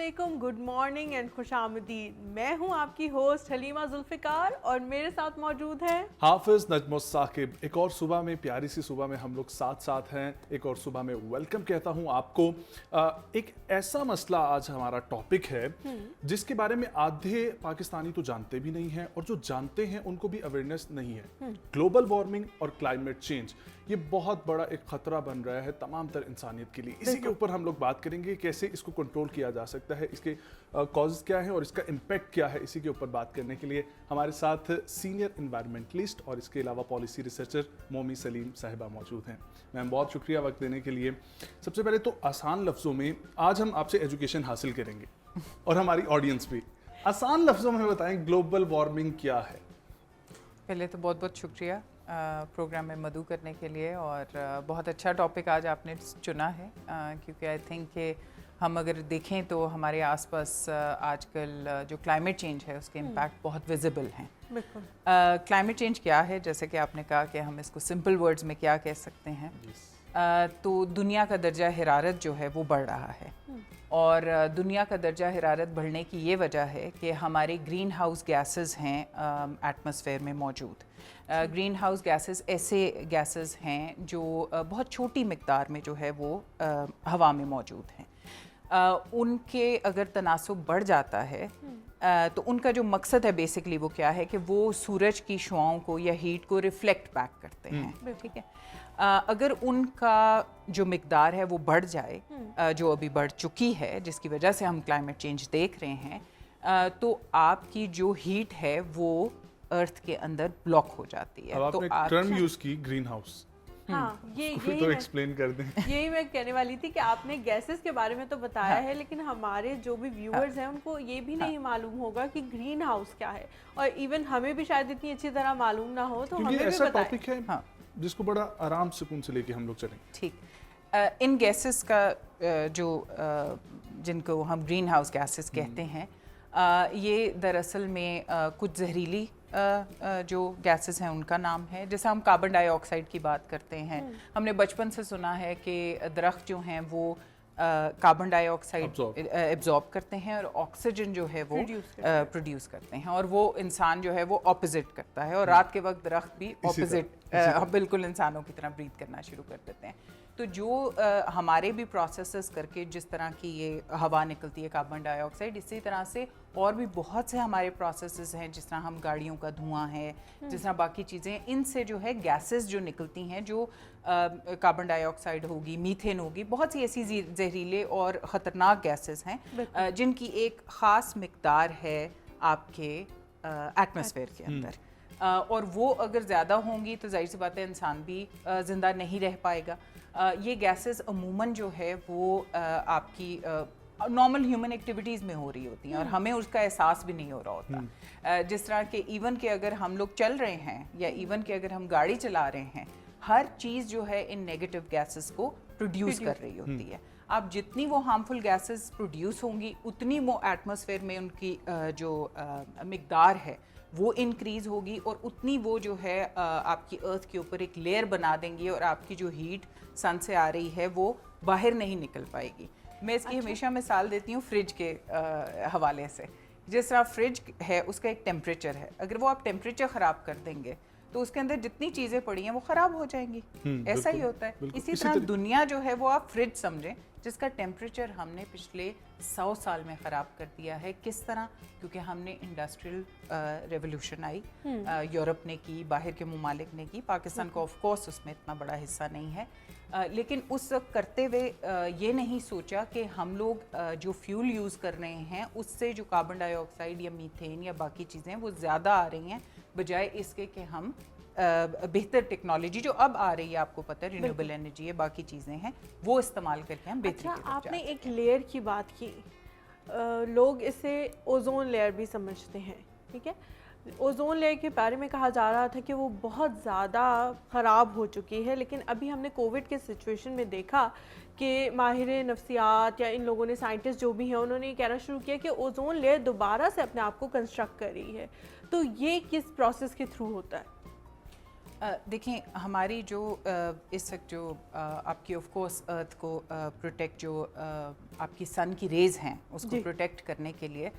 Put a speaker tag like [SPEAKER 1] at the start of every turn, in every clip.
[SPEAKER 1] علیکم, good morning and خوش آمدید. میں ہوں آپ کی ہوسٹ حلیمہ ذوالفقار اور میرے ساتھ موجود ہیں
[SPEAKER 2] حافظ نجم الثاقب. ایک اور صبح میں, پیاری سی صبح میں ہم لوگ ساتھ ہیں. ایک اور صبح میں ویلکم کہتا ہوں آپ کو. ایک ایسا مسئلہ آج ہمارا ٹاپک ہے جس کے بارے میں آدھے پاکستانی تو جانتے بھی نہیں ہیں, اور جو جانتے ہیں ان کو بھی اویئرنیس نہیں ہے. گلوبل وارمنگ اور کلائمیٹ چینج یہ بہت بڑا ایک خطرہ بن رہا ہے تمام تر انسانیت کے لیے. اسی کے اوپر ہم لوگ بات کریں گے, کیسے اس کو کنٹرول کیا جا سکتا ہے, اس کے کازز کیا ہیں اور اس کا امپیکٹ کیا ہے. اسی کے اوپر بات کرنے کے لیے ہمارے ساتھ سینئر انوائرمنٹلسٹ اور اس کے علاوہ پالیسی ریسرچر مومی سلیم صاحبہ موجود ہیں. میم بہت شکریہ وقت دینے کے لیے. سب سے پہلے تو آسان لفظوں میں آج ہم آپ سے ایجوکیشن حاصل کریں گے اور ہماری آڈینس بھی. آسان لفظوں میں بتائیں گلوبل وارمنگ کیا ہے.
[SPEAKER 3] پہلے تو بہت بہت شکریہ پروگرام میں مدعو کرنے کے لیے, اور بہت اچھا ٹاپک آج آپ نے چنا ہے, کیونکہ آئی تھنک کہ ہم اگر دیکھیں تو ہمارے آس پاس آج کل جو کلائمیٹ چینج ہے اس کے امپیکٹ بہت ویزیبل ہیں. کلائمیٹ چینج کیا ہے, جیسے کہ آپ نے کہا کہ ہم اس کو سمپل ورڈز میں کیا کہہ سکتے ہیں, تو دنیا کا درجہ حرارت جو ہے وہ بڑھ رہا ہے, اور دنیا کا درجہ حرارت بڑھنے کی یہ وجہ ہے کہ ہمارے گرین ہاؤس گیسز ہیں ایٹماسفیئر میں موجود. گرین ہاؤس گیسز ایسے گیسز ہیں جو بہت چھوٹی مقدار میں جو ہے وہ ہوا میں موجود ہیں. ان کے اگر تناسب بڑھ جاتا ہے تو ان کا جو مقصد ہے بیسکلی وہ کیا ہے کہ وہ سورج کی شعاؤں کو یا ہیٹ کو ریفلیکٹ بیک کرتے ہیں. ٹھیک ہے, اگر ان کا جو مقدار ہے وہ بڑھ جائے, جو ابھی بڑھ چکی ہے جس کی وجہ سے ہم کلائمیٹ چینج دیکھ رہے ہیں, تو آپ کی جو ہیٹ ہے وہ ارتھ کے اندر بلاک ہو جاتی ہے.
[SPEAKER 2] اب آپ نے ٹرم یوز کی گرین ہاؤس,
[SPEAKER 1] ہاں یہی
[SPEAKER 2] تو ایکسپلین کر دیں.
[SPEAKER 1] یہی میں کہنے والی تھی کہ آپ نے گیسز کے بارے میں تو بتایا ہے, لیکن ہمارے جو بھی ویورز ہیں ان کو یہ بھی نہیں معلوم ہوگا کہ گرین ہاؤس کیا ہے, اور ایون ہمیں بھی شاید اتنی اچھی طرح معلوم نہ ہو, تو ہمیں بھی
[SPEAKER 2] ایسا
[SPEAKER 1] بتائیں.
[SPEAKER 2] ٹاپک ہے جس کو بڑا آرام سکون سے لے کے ہم لوگ چلیں.
[SPEAKER 3] ٹھیک, ان گیسز کا جو جن کو ہم گرین ہاؤس گیسز کہتے ہیں, یہ دراصل میں کچھ زہریلی جو گیسز ہیں ان کا نام ہے. جیسے ہم کاربن ڈائی آکسائڈ کی بات کرتے ہیں, ہم نے بچپن سے سنا ہے کہ درخت جو ہیں وہ کاربن ڈائی آکسائڈ ایبزارب کرتے ہیں اور آکسیجن جو ہے وہ پروڈیوس کرتے ہیں, اور وہ انسان جو ہے وہ اپوزٹ کرتا ہے, اور رات کے وقت درخت بھی اپوزٹ بالکل انسانوں کی طرح بریتھ کرنا شروع کر دیتے ہیں. تو جو ہمارے بھی پروسیسز کر کے جس طرح کی یہ ہوا نکلتی ہے کاربن ڈائی آکسائڈ, اسی طرح سے اور بھی بہت سے ہمارے پروسیسز ہیں, جس طرح ہم گاڑیوں کا دھواں ہے, جس طرح باقی چیزیں, ان سے جو ہے گیسز جو نکلتی ہیں, جو کاربن ڈائی آکسائڈ ہوگی, میتھین ہوگی, بہت سی ایسی زہریلے اور خطرناک گیسز ہیں جن کی ایک خاص مقدار ہے آپ کے ایٹماسفیئر کے اندر, اور وہ اگر زیادہ ہوں گی تو ظاہر سی بات ہے انسان بھی زندہ نہیں رہ پائے گا. یہ گیسز عموماً جو ہے وہ آپ کی نارمل ہیومن ایکٹیویٹیز میں ہو رہی ہوتی ہیں, اور ہمیں اس کا احساس بھی نہیں ہو رہا ہوتا. جس طرح کہ ایون کہ اگر ہم لوگ چل رہے ہیں, یا ایون کہ اگر ہم گاڑی چلا رہے ہیں, ہر چیز جو ہے ان نیگیٹو گیسز کو پروڈیوس کر رہی ہوتی ہے. اب جتنی وہ ہارمفل گیسز پروڈیوس ہوں گی, اتنی وہ ایٹماسفیئر میں ان کی جو مقدار ہے وہ انکریز ہوگی, اور اتنی وہ جو ہے آپ کی ارتھ کے اوپر ایک لیئر بنا دیں گی, اور آپ کی جو ہیٹ سن سے آ رہی ہے وہ باہر نہیں نکل پائے گی. میں اس کی ہمیشہ مثال دیتی ہوں فریج کے حوالے سے. جس طرح فریج ہے اس کا ایک ٹیمپریچر ہے, اگر وہ آپ ٹیمپریچر خراب کر دیں گے تو اس کے اندر جتنی چیزیں پڑی ہیں وہ خراب ہو جائیں گی. ایسا ہی ہوتا ہے. اسی طرح دنیا جو ہے وہ آپ فریج سمجھیں, جس کا ٹیمپریچر ہم نے پچھلے 100 سال میں خراب کر دیا ہے. کس طرح؟ کیونکہ ہم نے انڈسٹریل ریولوشن آئی, یورپ نے کی, باہر کے ممالک نے کی, پاکستان کو آف کورس اس میں اتنا بڑا حصہ نہیں ہے, لیکن اس وقت کرتے ہوئے یہ نہیں سوچا کہ ہم لوگ جو فیول یوز کر رہے ہیں اس سے جو کاربن ڈائی آکسائڈ یا میتھین یا باقی چیزیں وہ زیادہ آ رہی ہیں, بجائے اس کے کہ ہم بہتر ٹیکنالوجی جو اب آ رہی ہے, آپ کو پتہ ہے رینیوبل انرجی ہے, باقی چیزیں ہیں, وہ استعمال کر کے ہم بہتری کی طرف جا
[SPEAKER 1] آپ نے ایک لیئر کی بات کی, لوگ اسے اوزون لیئر بھی سمجھتے ہیں. ٹھیک ہے, اوزون لیئر کے بارے میں کہا جا رہا تھا کہ وہ بہت زیادہ خراب ہو چکی ہے, لیکن ابھی ہم نے کووڈ کے سچویشن میں دیکھا کہ ماہر نفسیات یا ان لوگوں نے, سائنٹسٹ جو بھی ہیں, انہوں نے یہ کہنا شروع کیا کہ اوزون لیئر دوبارہ سے اپنے آپ کو کنسٹرکٹ کر رہی ہے. تو یہ کس پروسیس کے تھرو ہوتا ہے؟
[SPEAKER 3] देखें हमारी जो इस वक्त जो आपकी ऑफ कोर्स अर्थ को प्रोटेक्ट जो आपकी सन की रेज़ हैं उसको प्रोटेक्ट करने के लिए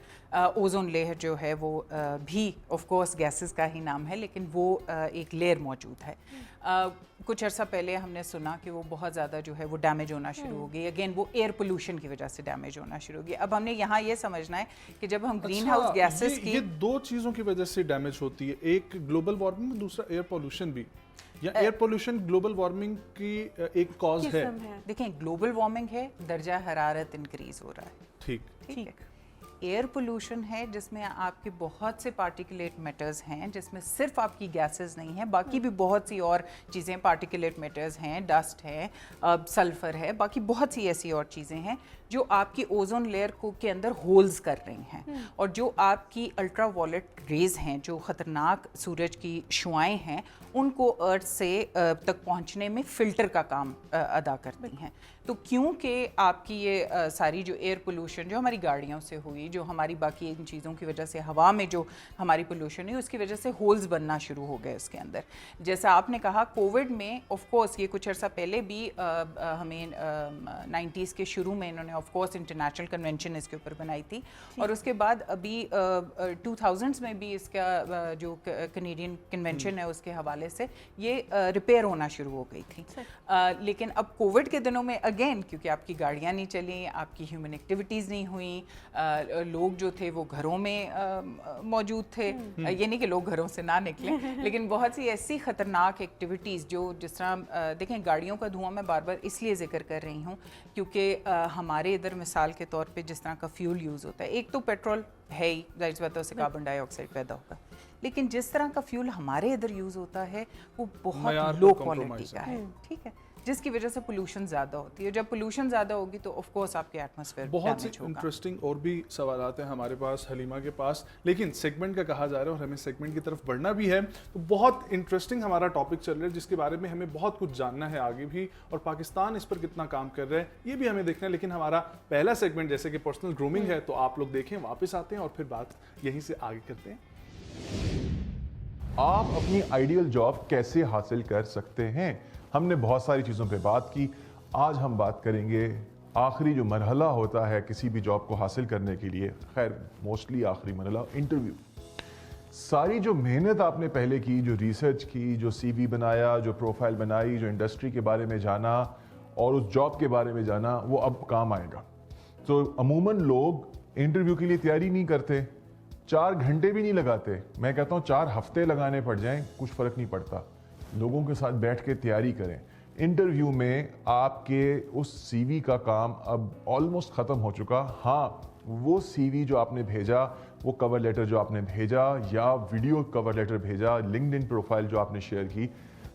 [SPEAKER 3] ओजोन लेयर जो है वो भी ऑफ कोर्स गैसेस का ही नाम है, लेकिन वो एक लेयर मौजूद है। कुछ अर्सा पहले हमने सुना कि वो बहुत ज़्यादा जो है वो डैमेज होना शुरू हो गई, अगेन वो एयर पोल्यूशन की वजह से डैमेज होना शुरू हो गई। अब हमने यहाँ ये समझना है कि जब हम ग्रीन हाउस गैसेस की
[SPEAKER 2] ये दो चीज़ों की वजह से डैमेज होती है, एक ग्लोबल वार्मिंग, दूसरा एयर पोल्यूशन भी, या एयर पोल्यूशन ग्लोबल वार्मिंग की एक कॉज है?
[SPEAKER 3] देखें ग्लोबल वार्मिंग है, दर्जा हरारत इंक्रीज हो रहा है,
[SPEAKER 2] ठीक
[SPEAKER 3] है। एयर पोल्यूशन है जिसमें आपके बहुत से पार्टिकुलेट मैटर्स हैं, जिसमें सिर्फ आपकी गैसेस नहीं है, बाकी भी बहुत सी और चीज़ें, पार्टिकुलेट मैटर्स हैं, डस्ट है, सल्फर है, बाकी बहुत सी ऐसी और चीज़ें हैं जो आपकी ओजोन लेयर को के अंदर होल्स कर रही हैं, और जो आपकी अल्ट्रा वायलेट रेज हैं, जो ख़तरनाक सूरज की शुआएं हैं, उनको अर्थ से तक पहुंचने में फ़िल्टर का काम अदा करती हैं। तो क्योंकि आपकी ये सारी जो एयर पोल्यूशन जो हमारी गाड़ियों से हुई, जो हमारी बाकी इन चीज़ों की वजह से हवा में जो हमारी पोल्यूशन है, उसकी वजह से होल्स बनना शुरू हो गए उसके अंदर। जैसा आपने कहा कोविड में ऑफ कोर्स ये कुछ अर्सा पहले भी हमें 90s के शुरू में इन्होंने ऑफ कोर्स इंटरनेशनल कन्वेंशन इसके ऊपर बनाई थी, और उसके बाद अभी 2000s में भी इसका जो कैनेडियन कन्वेंशन है उसके हवाले से ये रिपेयर होना शुरू हो गई थी। लेकिन अब कोविड के दिनों में अगेन, क्योंकि आपकी गाड़ियाँ नहीं चली, आपकी ह्यूमन एक्टिविटीज़ नहीं हुई, लोग जो थे वो घरों में मौजूद थे, ये नहीं कि लोग घरों से ना निकले, लेकिन बहुत सी ऐसी ख़तरनाक एक्टिविटीज़ जो जिस तरह देखें गाड़ियों का धुआं मैं बार बार इसलिए ज़िक्र कर रही हूँ क्योंकि हमारे इधर मिसाल के तौर पे जिस तरह का फ्यूल यूज़ होता है, एक तो पेट्रोल है ही, जाहिर बात है उससे कार्बन डाइऑक्साइड पैदा होगा, लेकिन जिस तरह का फ्यूल हमारे इधर यूज़ होता है वो बहुत लो क्वालिटी का है, ठीक है, जिसकी वजह से पोल्यूशन ज़्यादा होती है। जब पोल्यूशन ज़्यादा होगी तो ऑफ कोर्स आपके एटमॉस्फेयर
[SPEAKER 2] बहुत सी इंटरेस्टिंग और भी सवाल आते हैं हमारे पास, हलीमा के पास, लेकिन सेगमेंट का कहा जा रहा है और हमें सेगमेंट की तरफ बढ़ना भी है। तो बहुत इंटरेस्टिंग हमारा टॉपिक चल रहा है जिसके बारे में हमें बहुत कुछ जानना है आगे भी, और पाकिस्तान इस पर कितना काम कर रहा है ये भी हमें देखना है। लेकिन हमारा पहला सेगमेंट जैसे कि पर्सनल ग्रूमिंग है, तो आप लोग देखें, वापस आते हैं और फिर बात यहीं से आगे करते हैं।
[SPEAKER 4] आप अपनी आइडियल जॉब कैसे हासिल कर सकते हैं? हमने बहुत सारी चीज़ों पे बात की। आज हम बात करेंगे आखिरी जो मरहला होता है किसी भी जॉब को हासिल करने के लिए, खैर मोस्टली आखिरी मरहला इंटरव्यू। सारी जो मेहनत आपने पहले की, जो रिसर्च की, जो सीवी बनाया, जो प्रोफाइल बनाई, जो इंडस्ट्री के बारे में जाना और उस जॉब के बारे में जाना, वो अब काम आएगा। तो अमूमन लोग इंटरव्यू के लिए तैयारी नहीं करते, 4 घंटे भी नहीं लगाते, मैं कहता हूँ 4 हफ्ते लगाने पड़ जाएं, कुछ फ़र्क नहीं पड़ता। लोगों के साथ बैठ के तैयारी करें। इंटरव्यू में आपके उस सीवी का काम अब ऑलमोस्ट ख़त्म हो चुका। हाँ, वो सीवी जो आपने भेजा, वो कवर लेटर जो आपने भेजा या वीडियो कवर लेटर भेजा, लिंक्डइन प्रोफाइल जो आपने शेयर की,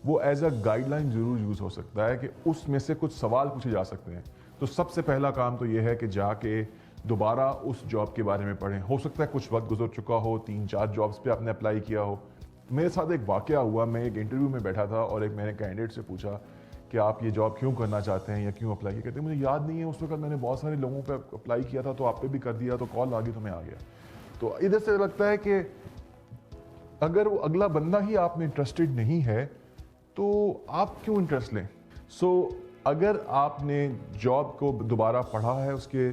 [SPEAKER 4] वो एज अ गाइडलाइन ज़रूर यूज़ हो सकता है कि उसमें से कुछ सवाल पूछे जा सकते हैं। तो सबसे पहला काम तो ये है कि जाके दोबारा उस जॉब के बारे में पढ़ें। हो सकता है कुछ वक्त गुजर चुका हो, 3-4 जॉब्स पे आपने अप्लाई किया हो। मेरे साथ एक वाक़या हुआ, मैं एक इंटरव्यू में बैठा था और एक मैंने कैंडिडेट से पूछा कि आप ये जॉब क्यों करना चाहते हैं या क्यों अप्लाई किया। कहते मुझे याद नहीं है, उस वक्त मैंने बहुत सारे लोगों पे अप्लाई किया था, तो आप पे भी कर दिया, तो कॉल आ गई तो मैं आ गया। तो इधर से लगता है कि अगर वो अगला बंदा ही आप में इंटरेस्टेड नहीं है तो आप क्यों इंटरेस्ट लें। अगर आपने जॉब को दोबारा पढ़ा है, उसके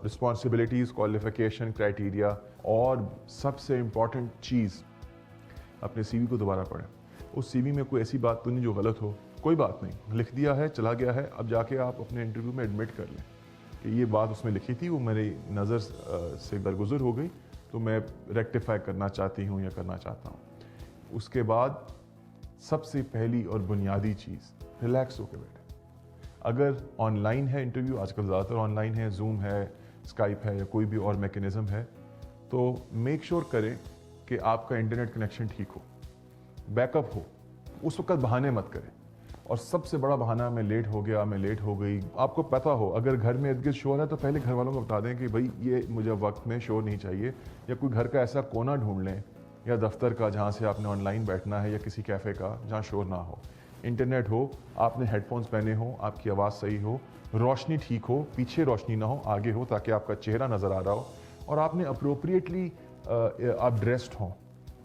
[SPEAKER 4] रिस्पॉन्सिबिलिटीज़, क्वालिफिकेशन, क्राइटेरिया, और सबसे इम्पॉर्टेंट चीज़ अपने सीवी को दोबारा पढ़ें। उस सीवी में कोई ऐसी बात तो नहीं जो गलत हो, कोई बात नहीं, लिख दिया है, चला गया है, अब जाके आप अपने इंटरव्यू में एडमिट कर लें कि ये बात उसमें लिखी थी, वो मेरी नज़र से दरगुजर हो गई, तो मैं रेक्टिफाई करना चाहती हूँ या करना चाहता हूँ। उसके बाद सबसे पहली और बुनियादी चीज़, रिलैक्स होकर बैठे। अगर ऑनलाइन है इंटरव्यू, आजकल ज़्यादातर ऑनलाइन है, जूम है, स्काइप है या कोई भी और मैकेनिज़्म है, तो मेक श्योर करें कि आपका इंटरनेट कनेक्शन ठीक हो, बैकअप हो। उस वक्त बहाने मत करें, और सबसे बड़ा बहाना मैं लेट हो गया, मैं लेट हो गई। आपको पता हो, अगर घर में इर्द गिर्द शोर है तो पहले घर वालों को बता दें कि भाई ये मुझे वक्त में शोर नहीं चाहिए, या कोई घर का ऐसा कोना ढूंढ लें या दफ्तर का जहाँ से आपने ऑनलाइन बैठना है, या किसी कैफ़े का जहाँ शोर ना हो, इंटरनेट हो, आपने हेडफोन्स पहने हो, आपकी आवाज़ सही हो, रोशनी ठीक हो, पीछे रोशनी ना हो, आगे हो, ताकि आपका चेहरा नज़र आ रहा हो, और आपने अप्रोप्रिएटली आप ड्रेस्ड हों।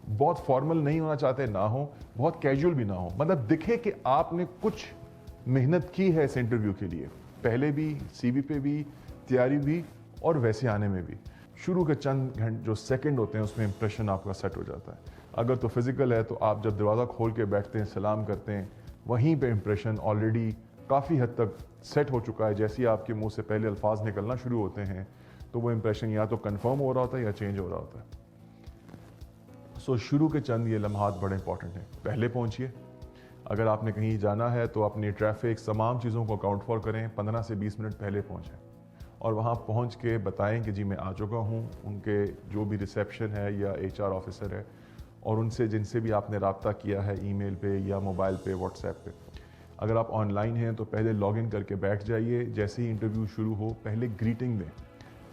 [SPEAKER 4] बहुत फॉर्मल नहीं होना चाहते ना हो, बहुत कैजुअल भी ना हो, मतलब दिखे कि आपने कुछ मेहनत की है इस इंटरव्यू के लिए, पहले भी, सीवी पे भी, तैयारी भी और वैसे आने में भी। शुरू के चंद घंटे जो सेकंड होते हैं उसमें इंप्रेशन आपका सेट हो जाता है। अगर तो फिजिकल है तो आप जब दरवाज़ा खोल के बैठते हैं, सलाम करते हैं, वहीं पे इंप्रेशन ऑलरेडी काफ़ी हद तक सेट हो चुका है। जैसे ही आपके मुंह से पहले अल्फाज निकलना शुरू होते हैं तो वो इंप्रेशन या तो कंफर्म हो रहा होता है या चेंज हो रहा होता है। सो शुरू के चंद ये लम्हात बड़े इंपॉर्टेंट हैं। पहले पहुंचिए, अगर आपने कहीं जाना है तो अपनी ट्रैफिक तमाम चीज़ों को अकाउंट फॉर करें, 15 से 20 मिनट पहले पहुंचें और वहाँ पहुंच के बताएं कि जी मैं आ चुका हूँ। उनके जो भी रिसेप्शन है या HR ऑफिसर है और उनसे जिनसे भी आपने रब्ता किया है ईमेल पे या मोबाइल पे, व्हाट्सएप पे, अगर आप ऑनलाइन हैं तो पहले लॉगिन करके बैठ जाइए। जैसे ही इंटरव्यू शुरू हो पहले ग्रीटिंग दें,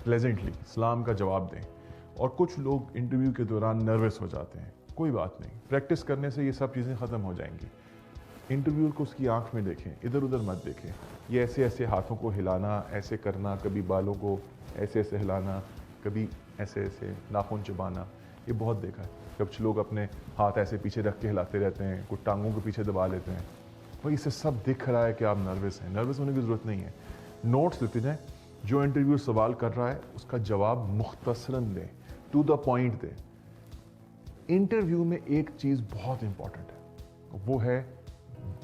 [SPEAKER 4] प्लेजेंटली सलाम का जवाब दें। और कुछ लोग इंटरव्यू के दौरान नर्वस हो जाते हैं, कोई बात नहीं, प्रैक्टिस करने से ये सब चीज़ें ख़त्म हो जाएंगी। इंटरव्यू को उसकी आंख में देखें, इधर उधर मत देखें। ये ऐसे ऐसे हाथों को हिलाना, ऐसे करना, कभी बालों को ऐसे ऐसे हिलाना, कभी ऐसे ऐसे नाखून चबाना, ये बहुत देखा है। कुछ लोग अपने हाथ ऐसे पीछे रख के हिलाते रहते हैं, कुछ टांगों के पीछे दबा लेते हैं। भाई इससे सब दिख रहा है कि आप नर्वस हैं। नर्वस होने की ज़रूरत नहीं है। नोट्स लेते जाएं, जो इंटरव्यू सवाल कर रहा है उसका जवाब मुख्तसरन दें, टू द पॉइंट दें। इंटरव्यू में एक चीज़ बहुत इंपॉर्टेंट है, वो है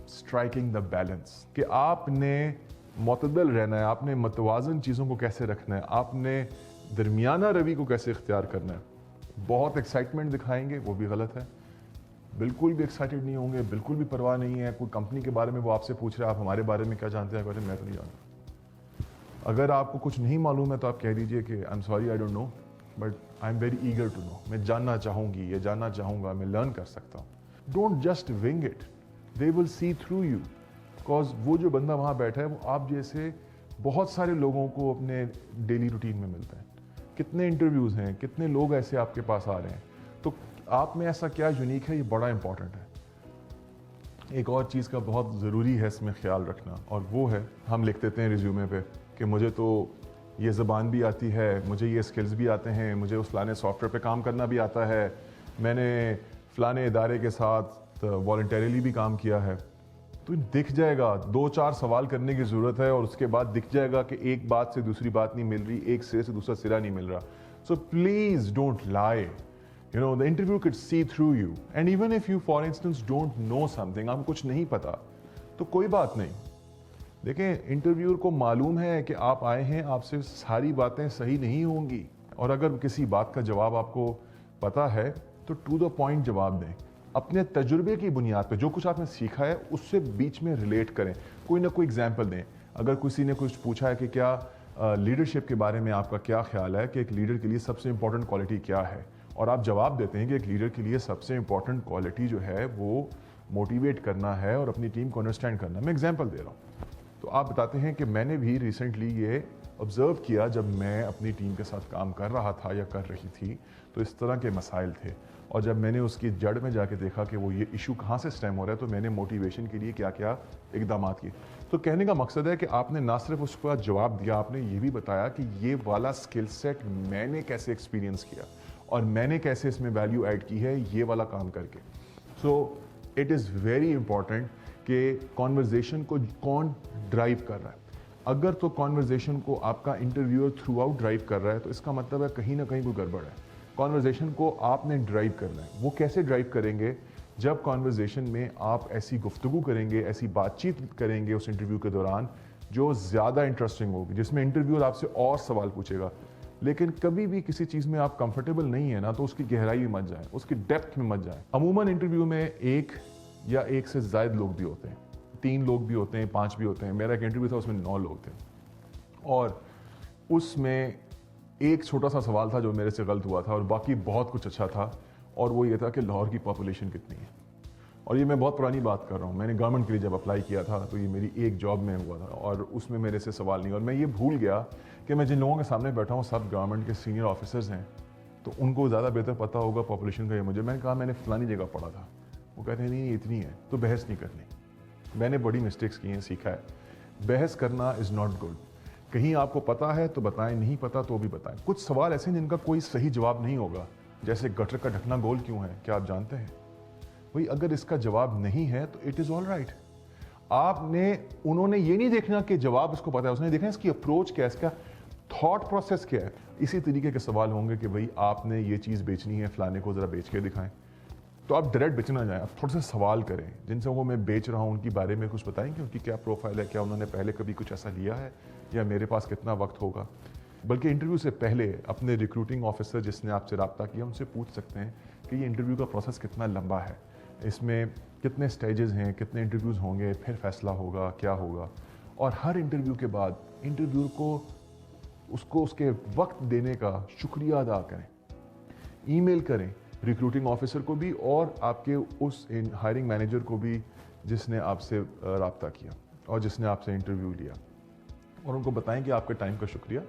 [SPEAKER 4] स्ट्राइकिंग द बैलेंस, कि आपने मतदल रहना है, आपने मतवाजन चीज़ों को कैसे रखना है, आपने दरमियाना रवि को कैसे इख्तियार करना है। बहुत एक्साइटमेंट दिखाएंगे वो भी गलत है, बिल्कुल भी एक्साइटेड नहीं होंगे, बिल्कुल भी परवाह नहीं है। कोई कंपनी के बारे में वो आपसे पूछ रहा है, आप हमारे बारे में क्या जानते हैं, कहते हैं मैं तो नहीं जानता। अगर आपको कुछ नहीं मालूम है तो आप कह दीजिए कि I am sorry I don't know but I am very eager to know, मैं जानना चाहूँगी, ये जानना चाहूँगा, मैं लर्न कर सकता हूँ। Don't just wing it, they will see through you. Because वो जो बंदा वहाँ बैठा है वो आप जैसे बहुत सारे लोगों को अपने डेली रूटीन में मिलता है। कितने इंटरव्यूज़ हैं, कितने लोग ऐसे आपके पास आ रहे हैं, तो आप में ऐसा क्या यूनिक है, ये बड़ा इंपॉर्टेंट है। एक और चीज़ का बहुत ज़रूरी है इसमें ख्याल रखना, और वो है हम लिख देते हैं रिज्यूमे पे कि मुझे तो ये ज़बान भी आती है, मुझे ये स्किल्स भी आते हैं, मुझे उस फलाने सॉफ्टवेयर पे काम करना भी आता है, मैंने फलाने इदारे के साथ वॉलंटरीली भी काम किया है। तो दिख जाएगा, 2-4 सवाल करने की ज़रूरत है और उसके बाद दिख जाएगा कि एक बात से दूसरी बात नहीं मिल रही, एक सिरे से दूसरा सिरा नहीं मिल रहा। So please don't lie, you know, the interview could see through you, and even if you for instance don't know something, आपको कुछ नहीं पता तो कोई बात नहीं। देखें, इंटरव्यूअर को मालूम है कि आप आए हैं, आपसे सारी बातें सही नहीं होंगी, और अगर किसी बात का जवाब आपको पता है तो टू द पॉइंट जवाब दें। अपने तजुर्बे की बुनियाद पे जो कुछ आपने सीखा है उससे बीच में रिलेट करें, कोई ना कोई एग्जाम्पल दें। अगर किसी ने कुछ पूछा है कि क्या लीडरशिप के बारे में आपका क्या ख्याल है, कि एक लीडर के लिए सबसे इंपॉर्टेंट क्वालिटी क्या है, और आप जवाब देते हैं कि एक लीडर के लिए सबसे इंपॉर्टेंट क्वालिटी जो है वो मोटिवेट करना है और अपनी टीम को अंडरस्टैंड करना। मैं एग्जांपल दे रहा हूँ, तो आप बताते हैं कि मैंने भी रिसेंटली ये ऑब्ज़र्व किया, जब मैं अपनी टीम के साथ काम कर रहा था या कर रही थी तो इस तरह के मसाइल थे, और जब मैंने उसकी जड़ में जाके देखा कि वो ये इशू कहाँ से स्टेम हो रहा है, तो मैंने मोटिवेशन के लिए क्या क्या इकदाम किए। तो कहने का मकसद है कि आपने ना सिर्फ उसका जवाब दिया, आपने ये भी बताया कि ये वाला स्किल सेट मैंने कैसे एक्सपीरियंस किया और मैंने कैसे इसमें वैल्यू ऐड की है ये वाला काम करके। So it is very important कि कॉन्वर्जेशन को कौन ड्राइव कर रहा है। अगर तो कॉन्वर्जेशन को आपका इंटरव्यूअर थ्रू आउट ड्राइव कर रहा है तो इसका मतलब है कहीं ना कहीं कोई गड़बड़ है। कॉन्वर्जेशन को आपने ड्राइव करना है। वो कैसे ड्राइव करेंगे? जब कॉन्वर्जेशन में आप ऐसी गुफ्तगू करेंगे, ऐसी बातचीत करेंगे उस इंटरव्यू के दौरान जो ज़्यादा इंटरेस्टिंग होगी, जिसमें इंटरव्यूअर आपसे और सवाल पूछेगा। लेकिन कभी भी किसी चीज़ में आप कंफर्टेबल नहीं है ना, तो उसकी गहराई में मत जाएं, उसकी डेप्थ में मत जाएं। अमूमन इंटरव्यू में एक या एक से ज़ायद लोग भी होते हैं, 3 लोग भी होते हैं, 5 भी होते हैं। मेरा एक इंटरव्यू था, उसमें 9 लोग थे, और उसमें एक छोटा सा सवाल था जो मेरे से गलत हुआ था, और बाकी बहुत कुछ अच्छा था। और वो ये था कि लाहौर की पॉपुलेशन कितनी है। और ये मैं बहुत पुरानी बात कर रहा हूँ, मैंने गवर्नमेंट के लिए जब अप्लाई किया था तो ये मेरी एक जॉब में हुआ था, और उसमें मेरे से सवाल नहीं। और मैं ये भूल गया कि मैं जिन लोगों के सामने बैठा हूँ सब गवर्नमेंट के सीनियर ऑफिसर्स हैं, तो उनको ज़्यादा बेहतर पता होगा पॉपुलेशन का। ये मुझे, मैंने कहा मैंने फलानी जगह पढ़ा था, वो कहते हैं नहीं इतनी है, तो बहस नहीं करनी। मैंने बड़ी मिस्टेक्स की हैं, सीखा है। बहस करना इज़ नॉट गुड। कहीं आपको पता है तो बताएं, नहीं पता तो भी बताएं। कुछ सवाल ऐसे हैं जिनका कोई सही जवाब नहीं होगा, जैसे गटर का ढकना गोल क्यों है, क्या आप जानते हैं? भाई अगर इसका जवाब नहीं है तो इट इज़ ऑल राइट। उन्होंने ये नहीं देखना कि जवाब इसको पता है, उसने देखना इसकी अप्रोच क्या है, इसका थॉट प्रोसेस क्या है। इसी तरीके के सवाल होंगे कि भाई आपने ये चीज़ बेचनी है, फलाने को ज़रा बेच के दिखाएं। तो आप डायरेक्ट बेचना जाएं, आप थोड़े से सवाल करें, जिनसे वो मैं बेच रहा हूँ उनकी बारे में कुछ बताएं कि उनकी क्या प्रोफाइल है, क्या उन्होंने पहले कभी कुछ ऐसा लिया है, या मेरे पास कितना वक्त होगा। बल्कि इंटरव्यू से पहले अपने रिक्रूटिंग ऑफिसर जिसने आपसे रब्ता किया उनसे पूछ सकते हैं कि ये इंटरव्यू का प्रोसेस कितना लंबा है, इसमें कितने स्टेजेस हैं, कितने इंटरव्यूज़ होंगे, फिर फैसला होगा, क्या होगा। और हर इंटरव्यू के बाद इंटरव्यू को उसको उसके वक्त देने का शुक्रिया अदा करें, ईमेल करें रिक्रूटिंग ऑफिसर को भी और आपके उस हायरिंग मैनेजर को भी जिसने आपसे रब्ता किया और जिसने आपसे इंटरव्यू लिया, और उनको बताएं कि आपके टाइम का शुक्रिया।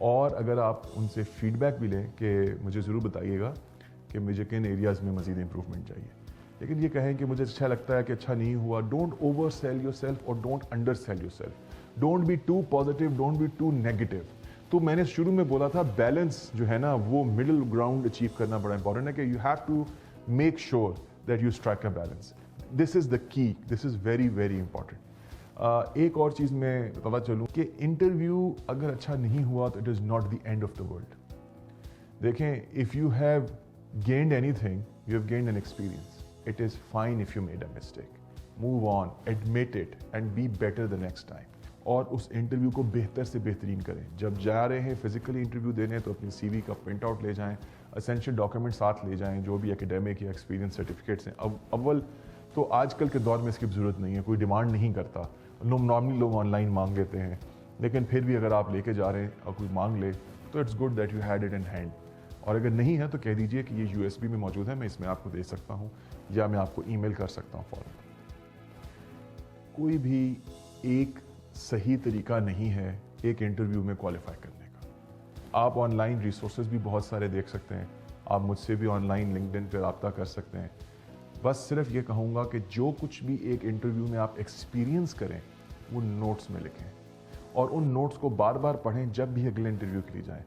[SPEAKER 4] और अगर आप उनसे फीडबैक भी लें कि मुझे ज़रूर बताइएगा कि मुझे किन एरियाज़ में मज़ीद इम्प्रूवमेंट चाहिए, लेकिन ये कहें कि मुझे अच्छा लगता है कि अच्छा नहीं हुआ। Don't oversell yourself और don't undersell yourself. Don't be too positive, don't be too negative. तो मैंने शुरू में बोला था बैलेंस जो है ना, वो मिडिल ग्राउंड अचीव करना बड़ा इंपॉर्टेंट है कि you have to make sure that you strike a balance. This is the key, this is very very important. एक और चीज़ मैं बताता चलूँ कि इंटरव्यू अगर अच्छा नहीं हुआ तो it is not the end of the world. देखें, if you have gained anything, you have gained an experience. It is fine if you made a mistake, move on, admit it and be better the next time. और उस interview को बेहतर से बेहतरीन करें। जब जा रहे हैं फिजिकली इंटरव्यू देने तो अपनी CV का प्रिंट आउट ले जाएं, एसेंशियल डॉक्यूमेंट साथ ले जाएं, जो भी एकेडमिक या एक्सपीरियंस सर्टिफिकेट्स हैं। अब अव्वल तो आजकल के दौर में इसकी ज़रूरत नहीं है, कोई डिमांड नहीं करता, नॉर्मली लोग ऑनलाइन मांग लेते हैं, लेकिन फिर भी अगर आप लेके जा रहे हैं और कोई मांग ले तो it's good that you had it in hand. और अगर नहीं है तो कह दीजिए कि ये USB में मौजूद है, मैं इसमें आपको दे सकता हूँ, या मैं आपको ईमेल कर सकता हूँ फ़ौरन। कोई भी एक सही तरीका नहीं है एक इंटरव्यू में क्वालिफाई करने का। आप ऑनलाइन रिसोर्सेज भी बहुत सारे देख सकते हैं, आप मुझसे भी ऑनलाइन लिंक्डइन पे रब्ता कर सकते हैं। बस सिर्फ ये कहूँगा कि जो कुछ भी एक इंटरव्यू में आप एक्सपीरियंस करें वो नोट्स में लिखें, और उन नोट्स को बार बार पढ़ें जब भी अगले इंटरव्यू के लिए जाएं।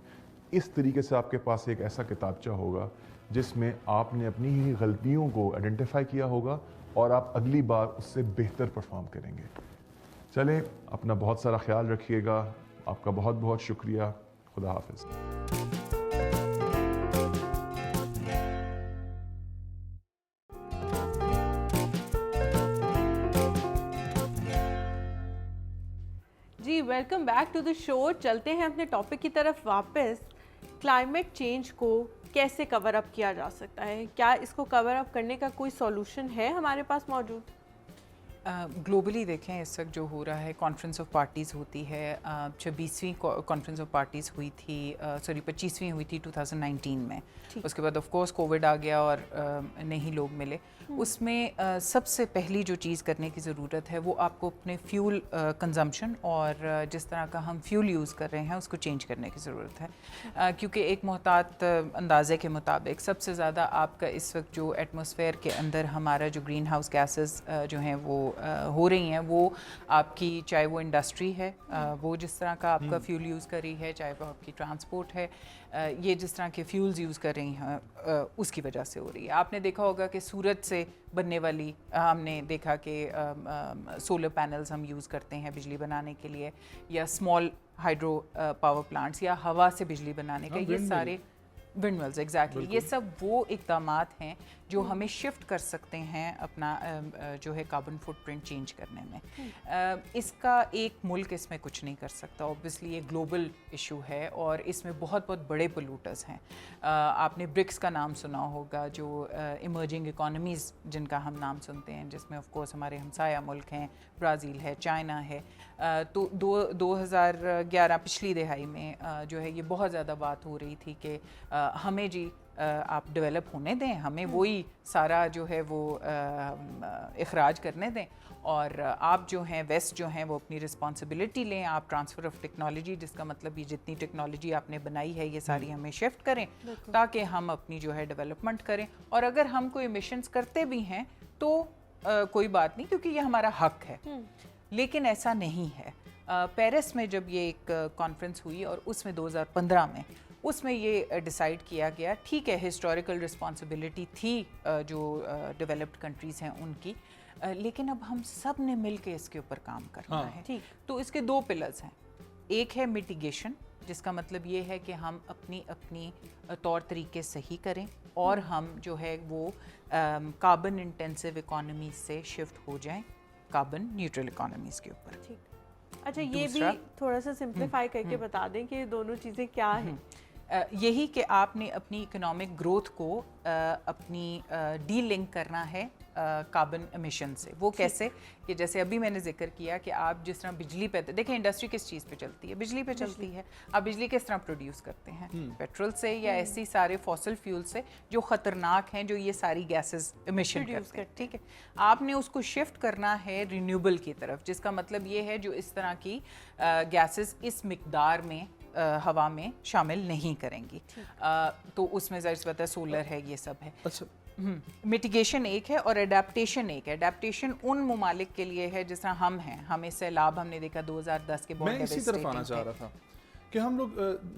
[SPEAKER 4] इस तरीके से आपके पास एक ऐसा किताबचा होगा जिसमें आपने अपनी ही गलतियों को आइडेंटिफाई किया होगा और आप अगली बार उससे बेहतर परफॉर्म करेंगे। चलें, अपना बहुत सारा ख्याल रखिएगा। आपका बहुत बहुत शुक्रिया। खुदा हाफिज़।
[SPEAKER 1] जी, welcome back to the show. चलते हैं अपने टॉपिक की तरफ वापस। क्लाइमेट चेंज को कैसे कवर अप किया जा सकता है? क्या इसको कवर अप करने का कोई सॉल्यूशन है हमारे पास मौजूद?
[SPEAKER 3] ग्लोबली देखें इस वक्त जो हो रहा है, कॉन्फ्रेंस ऑफ पार्टीज़ होती है। 26वीं कॉन्फ्रेंस ऑफ पार्टीज़ हुई थी, 25वीं हुई थी 2019 में। उसके बाद ऑफ कोर्स कोविड आ गया और नहीं लोग मिले। उसमें सबसे पहली जो चीज़ करने की ज़रूरत है वो आपको अपने फ्यूल कंजम्पशन और जिस तरह का हम फ्यूल यूज़ कर रहे हैं उसको चेंज करने की ज़रूरत है। क्योंकि एक मोहतात अंदाज़े के मुताबिक सबसे ज़्यादा आपका इस वक्त जो एटमॉस्फेयर के अंदर हमारा जो ग्रीन हाउस गैसेस जो हैं वो हो रही हैं, वो आपकी चाहे वो इंडस्ट्री है, वो जिस तरह का आपका फ्यूल यूज़ कर रही है, चाहे वो आपकी ट्रांसपोर्ट है, ये जिस तरह के फ्यूल्स यूज़ कर रही हैं उसकी वजह से हो रही है। आपने देखा होगा कि सूरज से बनने वाली, हमने देखा कि सोलर पैनल्स हम यूज़ करते हैं बिजली बनाने के लिए, या स्मॉल हाइड्रो पावर प्लांट्स, या हवा से बिजली बनाने का, ये सारे विंडमिल्स, एग्जैक्टली, ये सब वो इक़दामात हैं जो हमें शिफ्ट कर सकते हैं अपना जो है कार्बन फुटप्रिंट चेंज करने में। इसका एक मुल्क इसमें कुछ नहीं कर सकता, ऑब्वियसली ये ग्लोबल इशू है और इसमें बहुत बहुत बड़े पोल्यूटर्स हैं। आपने ब्रिक्स का नाम सुना होगा, जो इमर्जिंग इकोनॉमीज़ जिनका हम नाम सुनते हैं, जिसमें ऑफ कोर्स हमारे हमसाया मुल्क हैं, ब्राज़ील है, चाइना है। तो 2011 पिछली दिहाई में जो है ये बहुत ज़्यादा बात हो रही थी कि हमें जी आप डेवलप होने दें, हमें वही सारा जो है वो इखराज करने दें, और आप जो हैं वेस्ट जो हैं वो अपनी रिस्पॉन्सिबिलिटी लें। आप ट्रांसफ़र ऑफ टेक्नोलॉजी, जिसका मतलब ये जितनी टेक्नोलॉजी आपने बनाई है ये सारी हमें शिफ्ट करें ताकि हम अपनी जो है डेवलपमेंट करें। और अगर हम कोई मिशंस करते भी हैं तो कोई बात नहीं, क्योंकि ये हमारा हक है। लेकिन ऐसा नहीं है। पेरिस में जब ये एक कॉन्फ्रेंस हुई और उसमें 2015 में اس میں یہ ڈیسائیڈ کیا گیا ٹھیک ہے ہسٹوریکل رسپانسبلٹی تھی جو ڈیولپڈ کنٹریز ہیں ان کی، لیکن اب ہم سب نے مل کے اس کے اوپر کام کرنا ہے. تو اس کے 2 پلرز ہیں. ایک ہے میٹیگیشن، جس کا مطلب یہ ہے کہ ہم اپنی طور طریقے صحیح کریں اور ہم جو ہے وہ کاربن انٹینسیو اکانومیز سے شفٹ ہو جائیں کاربن نیوٹرل اکانومیز کے اوپر.
[SPEAKER 1] اچھا یہ بھی تھوڑا سا سمپلیفائی کر کے بتا دیں کہ دونوں چیزیں کیا ہیں.
[SPEAKER 3] یہی کہ آپ نے اپنی اکنامک گروتھ کو اپنی ڈی لنک کرنا ہے کاربن ایمیشن سے. وہ کیسے کہ جیسے ابھی میں نے ذکر کیا کہ آپ جس طرح بجلی پہ دیکھیں انڈسٹری کس چیز پہ چلتی ہے، بجلی پہ چلتی ہے. آپ بجلی کس طرح پروڈیوس کرتے ہیں؟ پیٹرول سے یا ایسی سارے فاسل فیول سے جو خطرناک ہیں، جو یہ ساری گیسز ایمیشن کرتے ہیں. ٹھیک ہے، آپ نے اس کو شفٹ کرنا ہے رینیوبل کی طرف، جس کا مطلب یہ ہے جو اس طرح کی گیسز اس مقدار میں ہوا میں شامل نہیں کریں گی. تو اس میں ظاہر سی بات ہے سولر ہے، یہ سب ہے.
[SPEAKER 2] اچھا
[SPEAKER 3] میٹیگیشن ایک ہے اور اڈیپٹیشن ایک ہے. اڈیپٹیشن ان ممالک کے لیے ہے جس طرح ہم ہیں، ہمیں سیلاب ہم نے دیکھا 2010 کے
[SPEAKER 2] میں اسی طرف آنا چاہ رہا تھا کہ ہم لوگ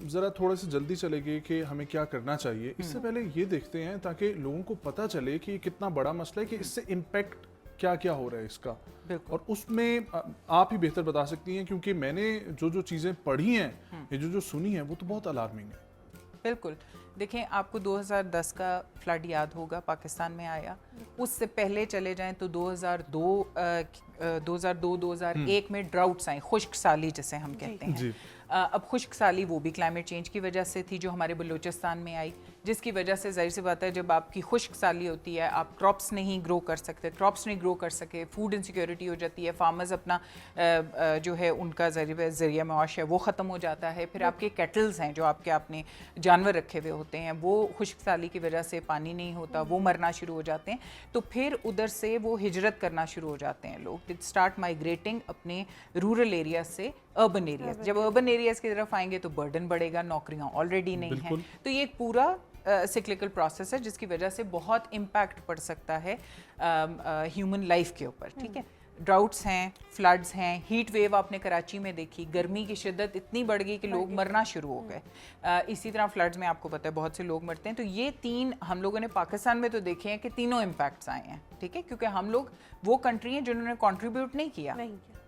[SPEAKER 2] ذرا تھوڑے سے جلدی چلے گئے کہ ہمیں کیا کرنا چاہیے. اس سے پہلے یہ دیکھتے ہیں تاکہ لوگوں کو پتہ چلے کہ یہ کتنا بڑا مسئلہ ہے کہ اس سے امپیکٹ کیا کیا ہو رہا ہے اس کا، اور اس میں آپ ہی بہتر بتا سکتی ہیں کیونکہ میں نے جو چیزیں پڑھی ہیں یا جو سنی ہیں وہ تو بہت الارمنگ ہے.
[SPEAKER 3] بالکل. دیکھیں آپ کو 2010 کا فلڈ یاد ہوگا پاکستان میں آیا. اس سے پہلے چلے جائیں تو 2002-2001 میں ڈراؤٹس آئیں، خشک سالی جسے ہم کہتے ہیں. اب خشک سالی وہ بھی کلائمیٹ چینج کی وجہ سے تھی جو ہمارے بلوچستان میں آئی، جس کی وجہ سے ظاہر سی بات ہے جب آپ کی خشک سالی ہوتی ہے آپ کراپس نہیں گرو کر سکتے، کراپس نہیں گرو کر سکے، فوڈ انسیکیورٹی ہو جاتی ہے، فارمرز اپنا جو ہے ان کا ذریعہ معاش ہے وہ ختم ہو جاتا ہے. پھر آپ کے کیٹلز ہیں جو آپ کے اپنے جانور رکھے ہوئے ہوتے ہیں وہ خشک سالی کی وجہ سے پانی نہیں ہوتا، وہ مرنا شروع ہو جاتے ہیں. تو پھر ادھر سے وہ ہجرت کرنا شروع ہو جاتے ہیں لوگ، اسٹارٹ مائیگریٹنگ اپنے رورل ایریا سے اربن ایریاز. جب اربن ایریاز کی طرف آئیں گے تو برڈن بڑھے گا، نوکریاں آلریڈی نہیں ہیں. تو یہ ایک پورا سیکلیکل پروسیس ہے جس کی وجہ سے بہت امپیکٹ پڑ سکتا ہے ہیومن لائف کے اوپر. ٹھیک ہے، ڈراؤٹس ہیں، فلڈز ہیں، ہیٹ ویو آپ نے کراچی میں دیکھی، گرمی کی شدت اتنی بڑھ گئی کہ لوگ مرنا شروع ہو گئے. اسی طرح فلڈز میں آپ کو پتہ ہے بہت سے لوگ مرتے ہیں. تو یہ 3 ہم لوگوں نے پاکستان میں تو دیکھے ہیں کہ تینوں امپیکٹس آئے ہیں. ٹھیک ہے، کیونکہ ہم لوگ وہ کنٹری ہیں جنہوں نے کنٹریبیوٹ نہیں کیا،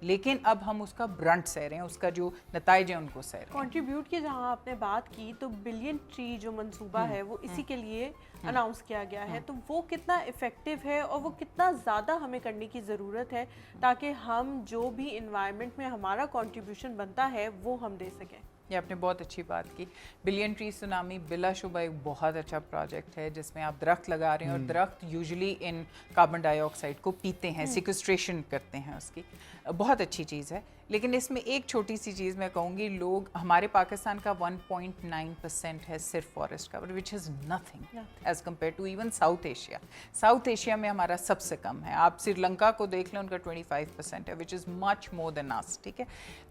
[SPEAKER 3] لیکن اب ہم اس کا برنٹ سہ رہے ہیں، اس کا جو نتائج ہیں ان کو سہ رہے ہیں.
[SPEAKER 1] کنٹریبیوٹ کی جہاں آپ نے بات کی تو بلین ٹری جو منصوبہ ہے وہ اسی کے لیے اناؤنس کیا گیا ہے. تو وہ کتنا افیکٹو ہے اور وہ کتنا زیادہ ہمیں کرنے کی ضرورت ہے تاکہ ہم جو بھی انوائرمنٹ میں ہمارا کنٹریبیوشن بنتا ہے وہ ہم دے سکیں.
[SPEAKER 3] یہ آپ نے بہت اچھی بات کی. بلین ٹری سونامی بلا شبہ ایک بہت اچھا پروجیکٹ ہے جس میں آپ درخت لگا رہے ہیں، اور درخت یوزلی ان کاربن ڈائی آکسائڈ کو پیتے ہیں، سیکوسٹریشن کرتے ہیں اس کی. بہت اچھی چیز ہے. لیکن اس میں ایک چھوٹی سی چیز میں کہوں گی، لوگ ہمارے پاکستان کا 1.9% ہے صرف forest cover, which is nothing as compare to even South Asia. South Asia میں ہمارا سب سے کم ہے. آپ سری لنکا کو دیکھ لیں، ان کا 25% ہے، وچ از مچ مور دین اس. ٹھیک ہے،